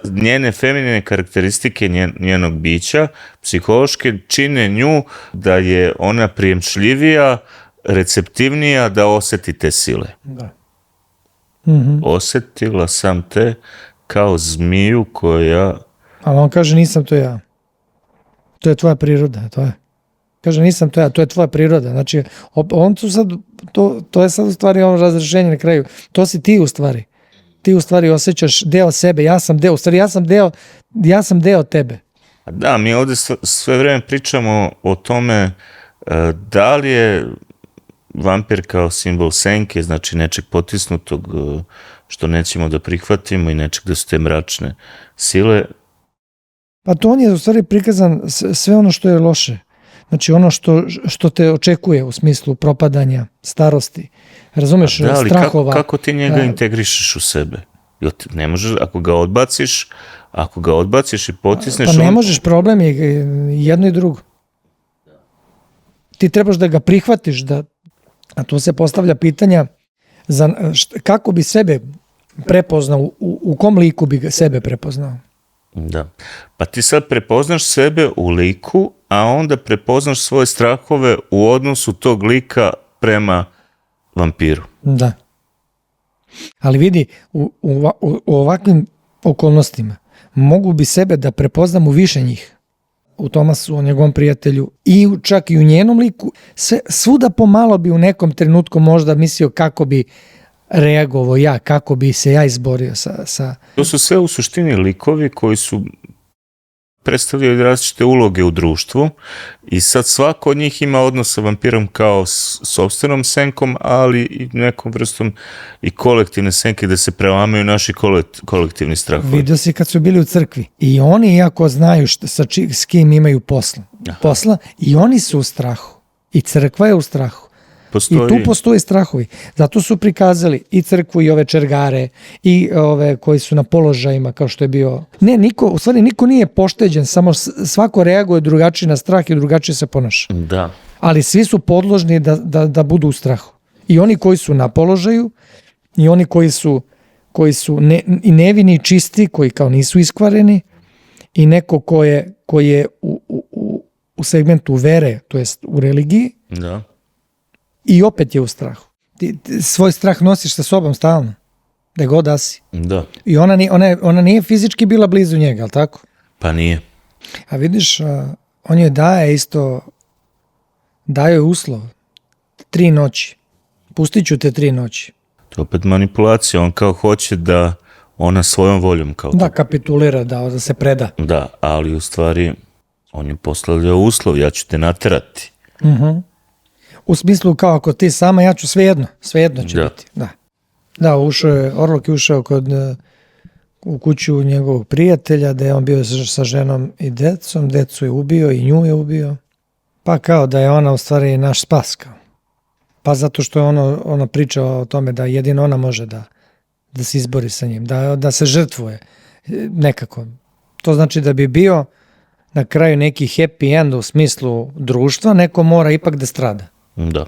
njene feminine karakteristike njenog bića, psihološke, čine nju da je ona prijemčljivija, receptivnija da osjeti te sile. Da. Osjetila sam te kao zmiju koja... Ali on kaže nisam to ja. To je tvoja priroda, to je. Kaže nisam to ja, to je tvoja priroda. Znači, on tu sad, to je sad u stvari ovo razrešenje na kraju. To si ti u stvari. Ti u stvari osjećaš deo sebe, ja sam deo, u stvari ja sam deo tebe. Da, mi ovdje sve vreme pričamo o tome da li je vampir kao simbol senke, znači nečeg potisnutog što nećemo da prihvatimo i nečeg da su te mračne sile. Pa to on je u stvari prikazan sve ono što je loše. Znači ono što te očekuje u smislu propadanja, starosti, razumeš, strahova. Kako ti njega integrišeš u sebe? Ne možeš, ako ga odbaciš i potisneš... Pa ne možeš, problem je jedno i drugo. Ti trebaš da ga prihvatiš, a tu se postavlja pitanja kako bi sebe prepoznao, u kom liku bi sebe prepoznao. Da. Pa ti sad prepoznaš sebe u liku, a onda prepoznaš svoje strahove u odnosu tog lika prema vampiru. Da. Ali vidi, u ovakvim okolnostima mogu bi sebe da prepoznam u više njih. U Tomasu, u njegovom prijatelju i čak i u njenom liku. Svuda pomalo bi u nekom trenutku možda mislio kako bi reagovao ja, kako bi se ja izborio sa... To su sve u suštini likovi koji su predstavljaju različite uloge u društvu i sad svako od njih ima odnos sa vampirom kao sopstvenom senkom, ali i nekom vrstom i kolektivne senke gde se prelamaju naši kolektivni strahovi. Vidio si kad su bili u crkvi i oni iako znaju s kim imaju posla i oni su u strahu i crkva je u strahu. I tu postoje strahovi. Zato su prikazali i crkvu i ove čergare i ove koji su na položajima kao što je bio. U stvari niko nije pošteđen, samo svako reaguje drugačije na strah i drugačije se ponaša. Da. Ali svi su podložni da budu u strahu. I oni koji su na položaju i oni koji su nevini i čisti, koji kao nisu iskvareni i neko ko je u segmentu vere, to jest u religiji. Da. I opet je u strahu. Ti svoj strah nosiš sa sobom stalno. Da god da si. Da. I ona nije fizički bila blizu njega, ali tako? Pa nije. A vidiš, on joj daje joj uslov. 3 noći. Pustit ću te 3 noći. To je opet manipulacija. On kao hoće da ona svojom voljom kao da kapitulira, da se preda. Da, ali u stvari on je postavljao uslov, ja ću te naterati. U smislu kao ako ti sama, ja ću svejedno će biti. Da, Orlok je ušao u kuću njegovog prijatelja, da je on bio sa ženom i decom, decu je ubio i nju je ubio. Pa kao da je ona u stvari naš spas. Pa zato što je ona priča o tome da jedino ona može da se izbori sa njim, da se žrtvuje nekako. To znači da bi bio na kraju neki happy end u smislu društva, neko mora ipak da strada. Da.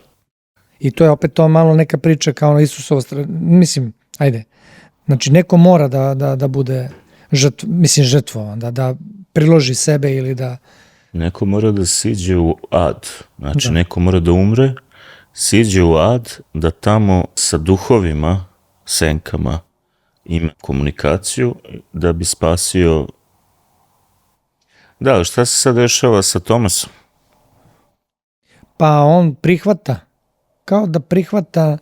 I to je opet to malo neka priča kao na Isusovo mislim, ajde. Znači neko mora da bude žrtvovan, da priloži sebe ili da... Neko mora da siđe u ad. Znači neko mora da umre, siđe u ad, da tamo sa duhovima, senkama ima komunikaciju da bi spasio... Da, šta se sad dešava sa Tomasom? Pa on prihvata, kao da prihvata...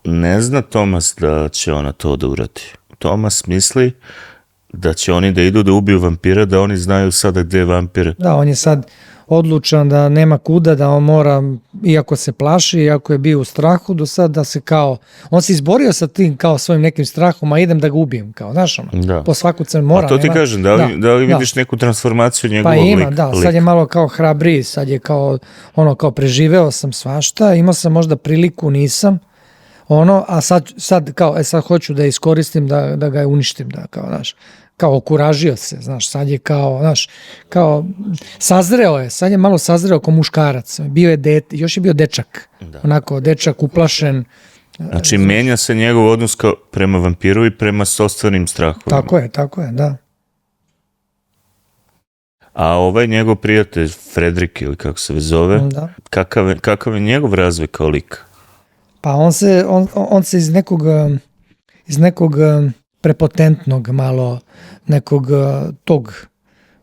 Ne zna Tomas da će ona to da uradi. Tomas misli da će oni da idu da ubiju vampira, da oni znaju sada gde je vampir. Da, on je sad odlučan da nema kuda, da on mora, iako se plaši, iako je bio u strahu, do sad da se kao... On se izborio sa tim kao svojim nekim strahom, a idem da ga ubijem, kao, znaš ono, po svaku cenu mora. A to ti kažem, da li vidiš neku transformaciju njegovog lika? Pa ima, sad je malo kao hrabriji, sad je kao, kao preživeo sam svašta, imao sam možda priliku, nisam, ono, a sad kao, sad hoću da iskoristim, da ga uništim, da kao, znaš, kao okuražio se, znaš, sad je kao, znaš, kao sazreo je, sad je malo sazreo kao muškarac, bio je dete, još je bio dečak, onako, dečak uplašen. Znači, menja se njegov odnos prema vampiru i prema sopstvenim strahovima. Tako je, da. A ovaj njegov prijatelj, Fredrik, ili kako se zove, kakav je njegov razvoj kao lik? Pa on se iz nekog prepotentnog malo, nekog tog,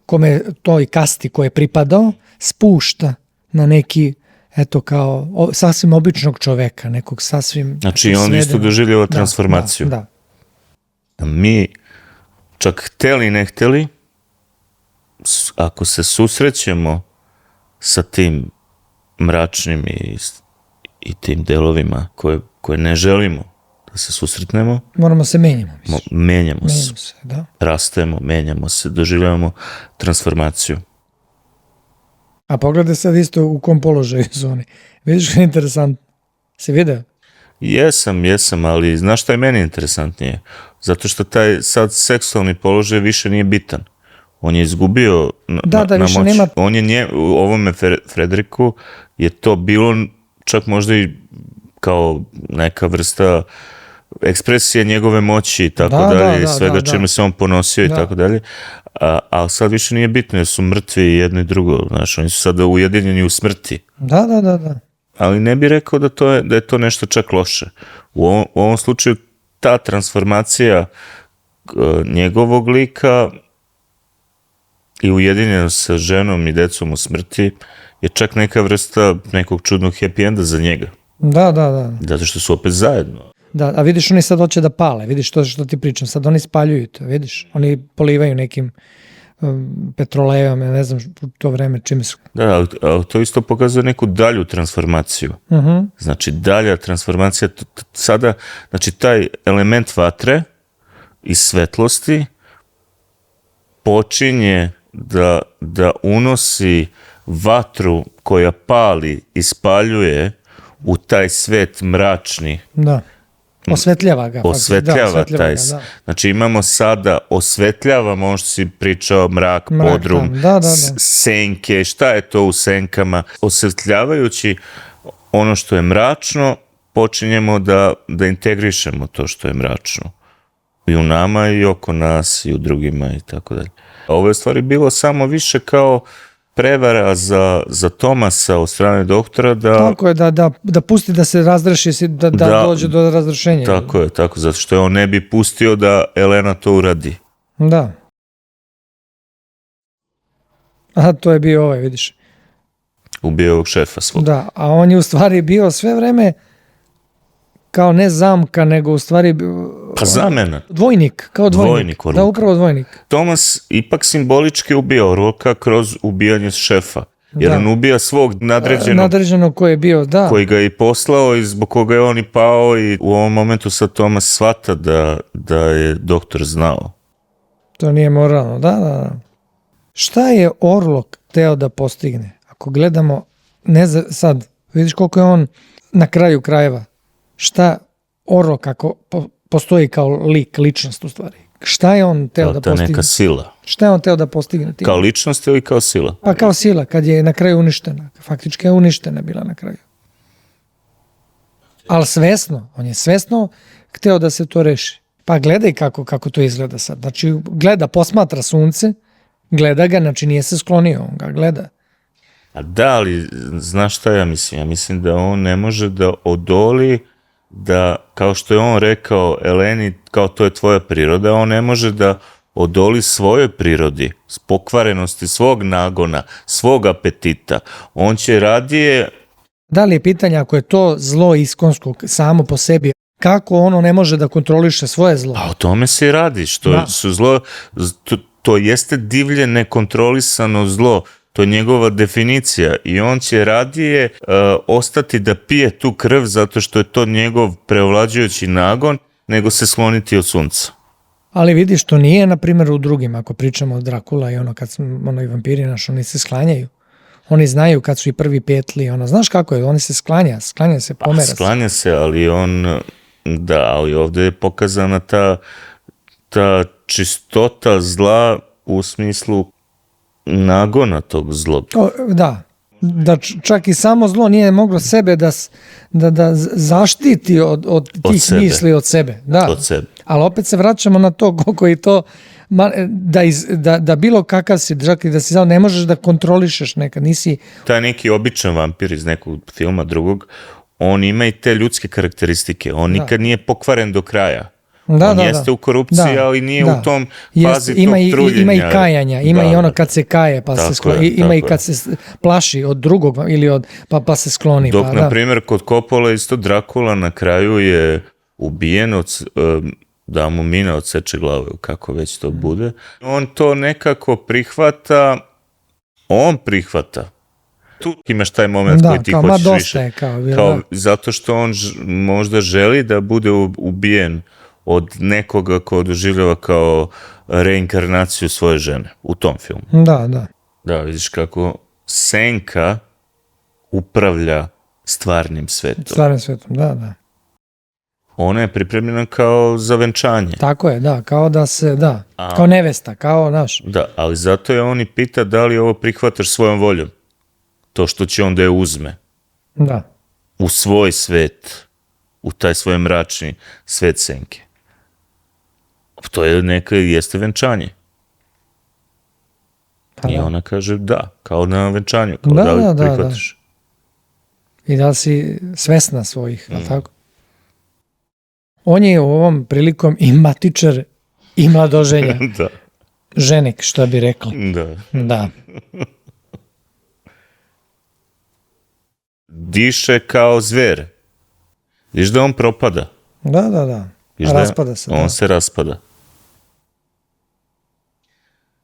kome toj kasti koje je pripadao, spušta na neki, eto kao, sasvim običnog čoveka, nekog sasvim... Znači, on isto doživljava transformaciju. Da. Mi, čak hteli ne hteli, ako se susrećemo sa tim mračnim i tim delovima koje ne želimo da se susretnemo, moramo se menjamo. Menjamo se, da. Rastemo, menjamo se, doživljavamo transformaciju. A pogledaj sad isto u kom položaju su oni. Vidiš što je interesantno? Si vidio? Jesam, ali znaš šta je meni interesantnije? Zato što taj sad seksualni položaj više nije bitan. On je izgubio na moći. Nema... On je u ovome Frederiku je to bilo čak možda i kao neka vrsta ekspresije njegove moći i tako dalje, i svega čime se on ponosio i tako dalje. A sad više nije bitno jer su mrtvi jedno i drugo. Znaš, oni su sada ujedinjeni u smrti. Da. Ali ne bih rekao da je to nešto čak loše. U ovom slučaju ta transformacija njegovog lika i ujedinjenost sa ženom i decom u smrti je čak neka vrsta nekog čudnog happy enda za njega. Da. Zato što su opet zajedno. Da, a vidiš, oni sad hoće da pale, vidiš to što ti pričam, sad oni spaljuju to, vidiš, oni polivaju nekim petrolejom, ne znam u to vreme čime su. Da, ali to isto pokazuje neku dalju transformaciju. Znači, dalja transformacija, sada, znači, taj element vatre i svetlosti počinje da unosi vatru koja pali i spaljuje u taj svet mračni. Da. Osvetljava ga. Taj. Znači imamo sada, osvetljavamo ono što si pričao, mrak, podrum, senke, šta je to u senkama. Osvetljavajući ono što je mračno, počinjemo da integrišemo to što je mračno. I u nama i oko nas i u drugima i tako dalje. Ovo je stvari bilo samo više kao prevara za Tomasa od strane doktora Tako je, da pusti da se razreši, da dođe do razrešenja. Tako, zato što on ne bi pustio da Elena to uradi. Da. A to je bio vidiš. Ubio ovog šefa svog. Da, a on je u stvari bio sve vreme kao ne zamka, nego u stvari... Pa zamena. Dvojnik, kao dvojnik. Da, upravo dvojnik. Tomas ipak simbolički ubija Orloka kroz ubijanje šefa. Jer on ubija svog nadređenog koji je bio, koji ga je i poslao i zbog koga je on i pao i u ovom momentu sad Tomas shvata da je doktor znao. To nije moralno, da. Šta je Orlok teo da postigne? Ako gledamo, sad, vidiš koliko je on na kraju krajeva. Šta Orlok ako postoji kao ličnost u stvari? Šta je on teo da postigne? To je neka sila. Šta je on teo da postigne? Kao ličnost ili kao sila? Pa kao sila, kad je na kraju uništena. Faktički je uništena bila na kraju. Ali svesno, on je svesno hteo da se to reši. Pa gledaj kako to izgleda sad. Znači, posmatra sunce, gleda ga, znači nije se sklonio, on ga gleda. A da, ali znaš šta ja mislim? Ja mislim da on ne može da odoli da, kao što je on rekao Eleni, kao to je tvoja priroda, on ne može da odoli svojoj prirodi, pokvarenosti svog nagona, svog apetita. On će radije... Da li je pitanje ako je to zlo iskonsko samo po sebi, kako ono ne može da kontroliše svoje zlo? A o tome se i radi, što su zlo, to jeste divlje nekontrolisano zlo, to je njegova definicija i on će radije ostati da pije tu krv zato što je to njegov preovlađujući nagon, nego se skloniti od sunca. Ali vidiš, to nije, na primjer, u drugim, ako pričamo o Drakula i kad i vampiri naš, oni se sklanjaju. Oni znaju kad su i prvi petli, znaš kako je, oni se sklanja se, pomera se. Sklanja se, ali ali ovdje je pokazana ta čistota zla u smislu nagona tog zlog. Da čak i samo zlo nije moglo sebe da zaštiti od tih sebe. misli od sebe. Da. Od sebe. Ali opet se vraćamo na to koliko je to da bilo kakav si, čak i da si znao, ne možeš da kontrolišeš nekad, nisi... Taj neki običan vampir iz nekog filma drugog, on ima i te ljudske karakteristike, on nikad nije pokvaren do kraja. On jeste u korupciji, ali nije u tom fazi tog truljenja. Ima i kajanja, ima i ono kad se kaje, pa se skloni, ima i kad se plaši od drugog ili pa se skloni. Dok, na primjer, kod Coppola isto Dracula na kraju je ubijen da mu mina odseče glavu, kako već to bude. On to nekako prihvata, tu imaš taj moment koji ti hoćeš više. Zato što on možda želi da bude ubijen od nekoga ko doživljava kao reinkarnaciju svoje žene u tom filmu. Da, vidiš kako senka upravlja stvarnim svetom. Da. Ona je pripremljena kao za venčanje. Tako je, kao da se, kao nevesta, kao naš. Da, ali zato je on i pita da li ovo prihvataš svojom voljom. To što će on da je uzme. Da. U svoj svet, u taj svoj mračni svet senke. To je jeste venčanje. I ona kaže da, kao na venčanju, kao da li prihvataš. I da li si svesna svojih, tako? On je u ovom prilikom i matičar i mladoženja. Da. Ženik, što bi rekli. Da. Diše kao zver. Viš da on propada. Da. Raspada se. On se raspada.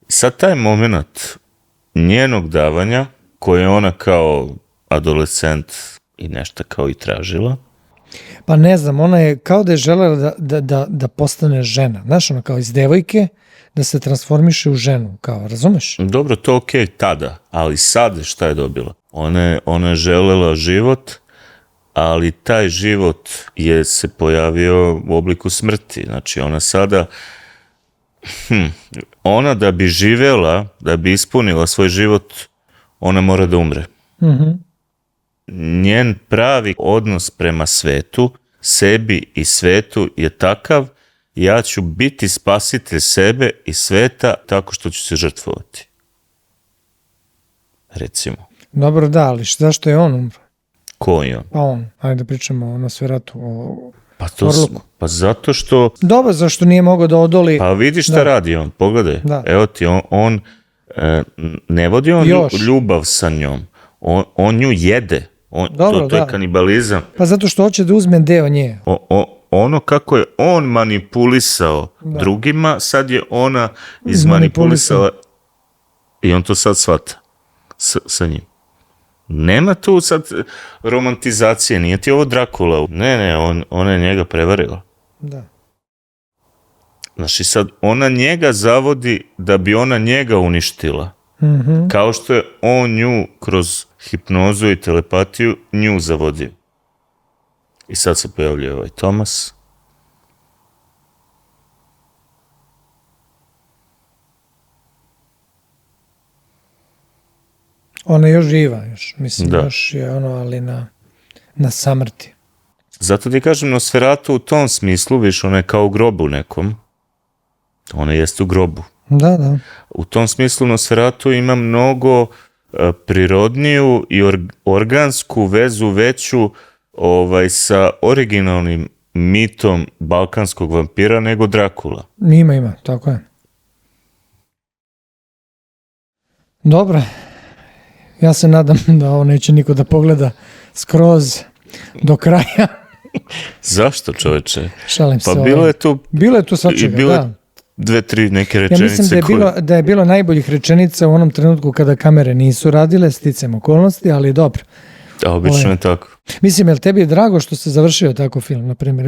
Sad taj moment njenog davanja, koje je ona kao adolescent i nešto kao i tražila. Pa ne znam, ona je kao da je želela da postane žena. Znaš, ona kao iz devojke da se transformiše u ženu, kao, razumeš? Dobro, to okej tada, ali sad šta je dobila? Ona je želela život, ali taj život je se pojavio u obliku smrti. Znači, ona sada, ona da bi živjela, da bi ispunila svoj život, ona mora da umre. Njen pravi odnos prema svetu, sebi i svetu je takav: ja ću biti spasitelj sebe i sveta tako što ću se žrtvovati. Recimo. Dobro, da, ali zašto je on umro? Ko je on? Pa on, ajde pričamo o Nosferatu, o Orluku. Pa zato što... Dobro, zašto nije mogao da odoli... Pa vidiš šta radi on, pogledaj. Da. Evo ti, on ne vodi on ljubav sa njom. On nju jede. To je kanibalizam. Pa zato što hoće da uzme deo nje. Ono kako je on manipulisao drugima, sad je ona izmanipulisala i on to sad shvata sa njim. Nema tu sad romantizacije, nije ti ovo Dracula. Ne, ona je njega prevarila. Da. Znači sad ona njega zavodi da bi ona njega uništila. Kao što je on nju kroz hipnozu i telepatiju nju zavodio. I sad se pojavljuje ovaj Thomas. Ona je još živa, još je ali na samrti. Zato ti kažem, Nosferatu u tom smislu, viš, ona je kao u grobu nekom. Ona jeste u grobu. Da. U tom smislu Nosferatu ima mnogo prirodniju i organsku vezu veću sa originalnim mitom balkanskog vampira nego Dracula. Ima, tako je. Dobro. Ja se nadam da ovo neće niko da pogleda skroz do kraja. Zašto, čoveče? Šalim se. Pa bilo je tu svačega, da. 2-3 neke rečenice. Ja mislim da je bilo najboljih rečenica u onom trenutku kada kamere nisu radile, sticajem okolnosti, ali dobro. A obično je tako. Mislim, je li tebi je drago što se završio tako film, na primjer?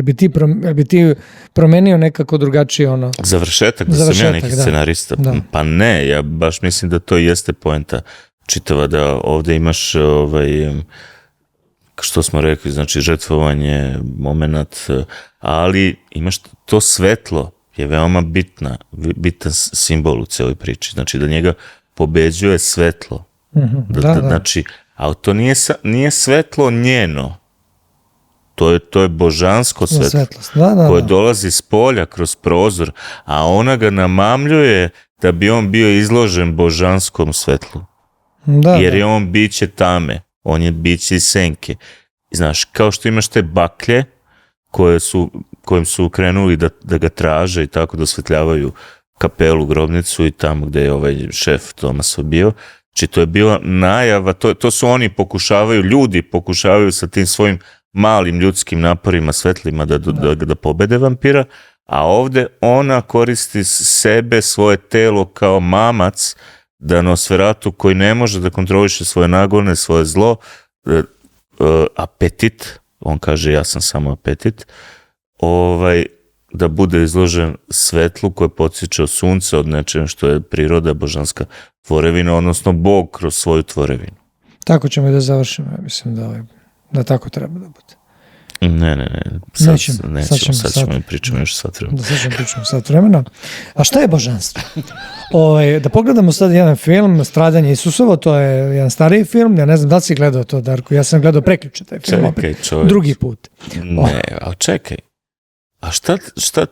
Jel bi ti promenio nekako drugačije ono... Završetak, da sam ja neki scenarista? Da. Pa ne, ja baš mislim da to jeste poenta. čitava, da ovdje imaš što smo rekli, znači žrtvovanje, moment, ali imaš to svetlo je veoma bitan simbol u cijeloj priči, znači da njega pobeđuje svetlo. Znači, ali to nije svetlo njeno, to je božansko svetlo koje dolazi s polja kroz prozor, a ona ga namamljuje da bi on bio izložen božanskom svetlu. Jer je on biće tame, on je biće iz senke. Znaš, kao što imaš te baklje kojim su krenuli da ga traže i tako da osvetljavaju kapelu, grobnicu i tamo gde je ovaj šef Tomasov bio. Znači, to je bila najava, to su oni ljudi pokušavaju sa tim svojim malim ljudskim naporima, svetlima da pobede vampira, a ovde ona koristi sebe, svoje telo kao mamac da Nosferatu koji ne može da kontroliše svoje nagone, svoje zlo, apetit, on kaže ja sam samo apetit, da bude izložen svetlu koje podsjeća od sunca, od nečega što je priroda, božanska tvorevina, odnosno Bog kroz svoju tvorevinu. Tako ćemo i da završimo, ja mislim da tako treba da bude. Ne. Sad ćemo pričamo još sat vremena. Sad ćemo pričamo sat vremena. A šta je božanstvo? Da pogledamo sad jedan film, Stradanje Isusovo, to je jedan stariji film, ja ne znam da li si gledao to, Darko, ja sam gledao prekjuče taj film, drugi put. Ne, ali čekaj, a šta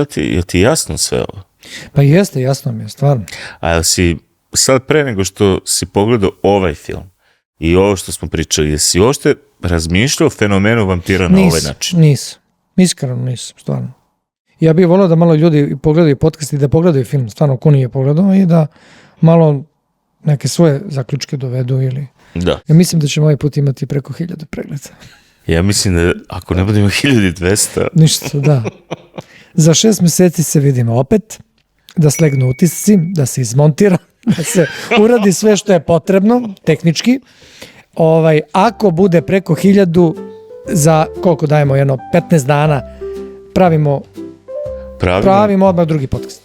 ti, je ti jasno sve ovo? Pa jeste, jasno mi je, stvarno. A jel si, sad pre nego što si pogledao ovaj film i ovo što smo pričali, jesi uopšte razmišljao o fenomenu vampira na ovaj način? Nisam, iskreno nisam, stvarno. Ja bih volio da malo ljudi pogledaju podcast i da pogledaju film, stvarno ko nije pogledao i da malo neke svoje zaključke dovedu ili... Da. Ja mislim da ćemo ovaj put imati preko 1000 pregleda. Ja mislim da ako ne budemo 1200... Ništa, da. Za 6 mjeseci se vidimo opet, da slegnu utisci, da se izmontira, da se uradi sve što je potrebno, tehnički. Ako bude preko 1000, za koliko dajemo, 15 dana, pravimo odmah drugi podcast.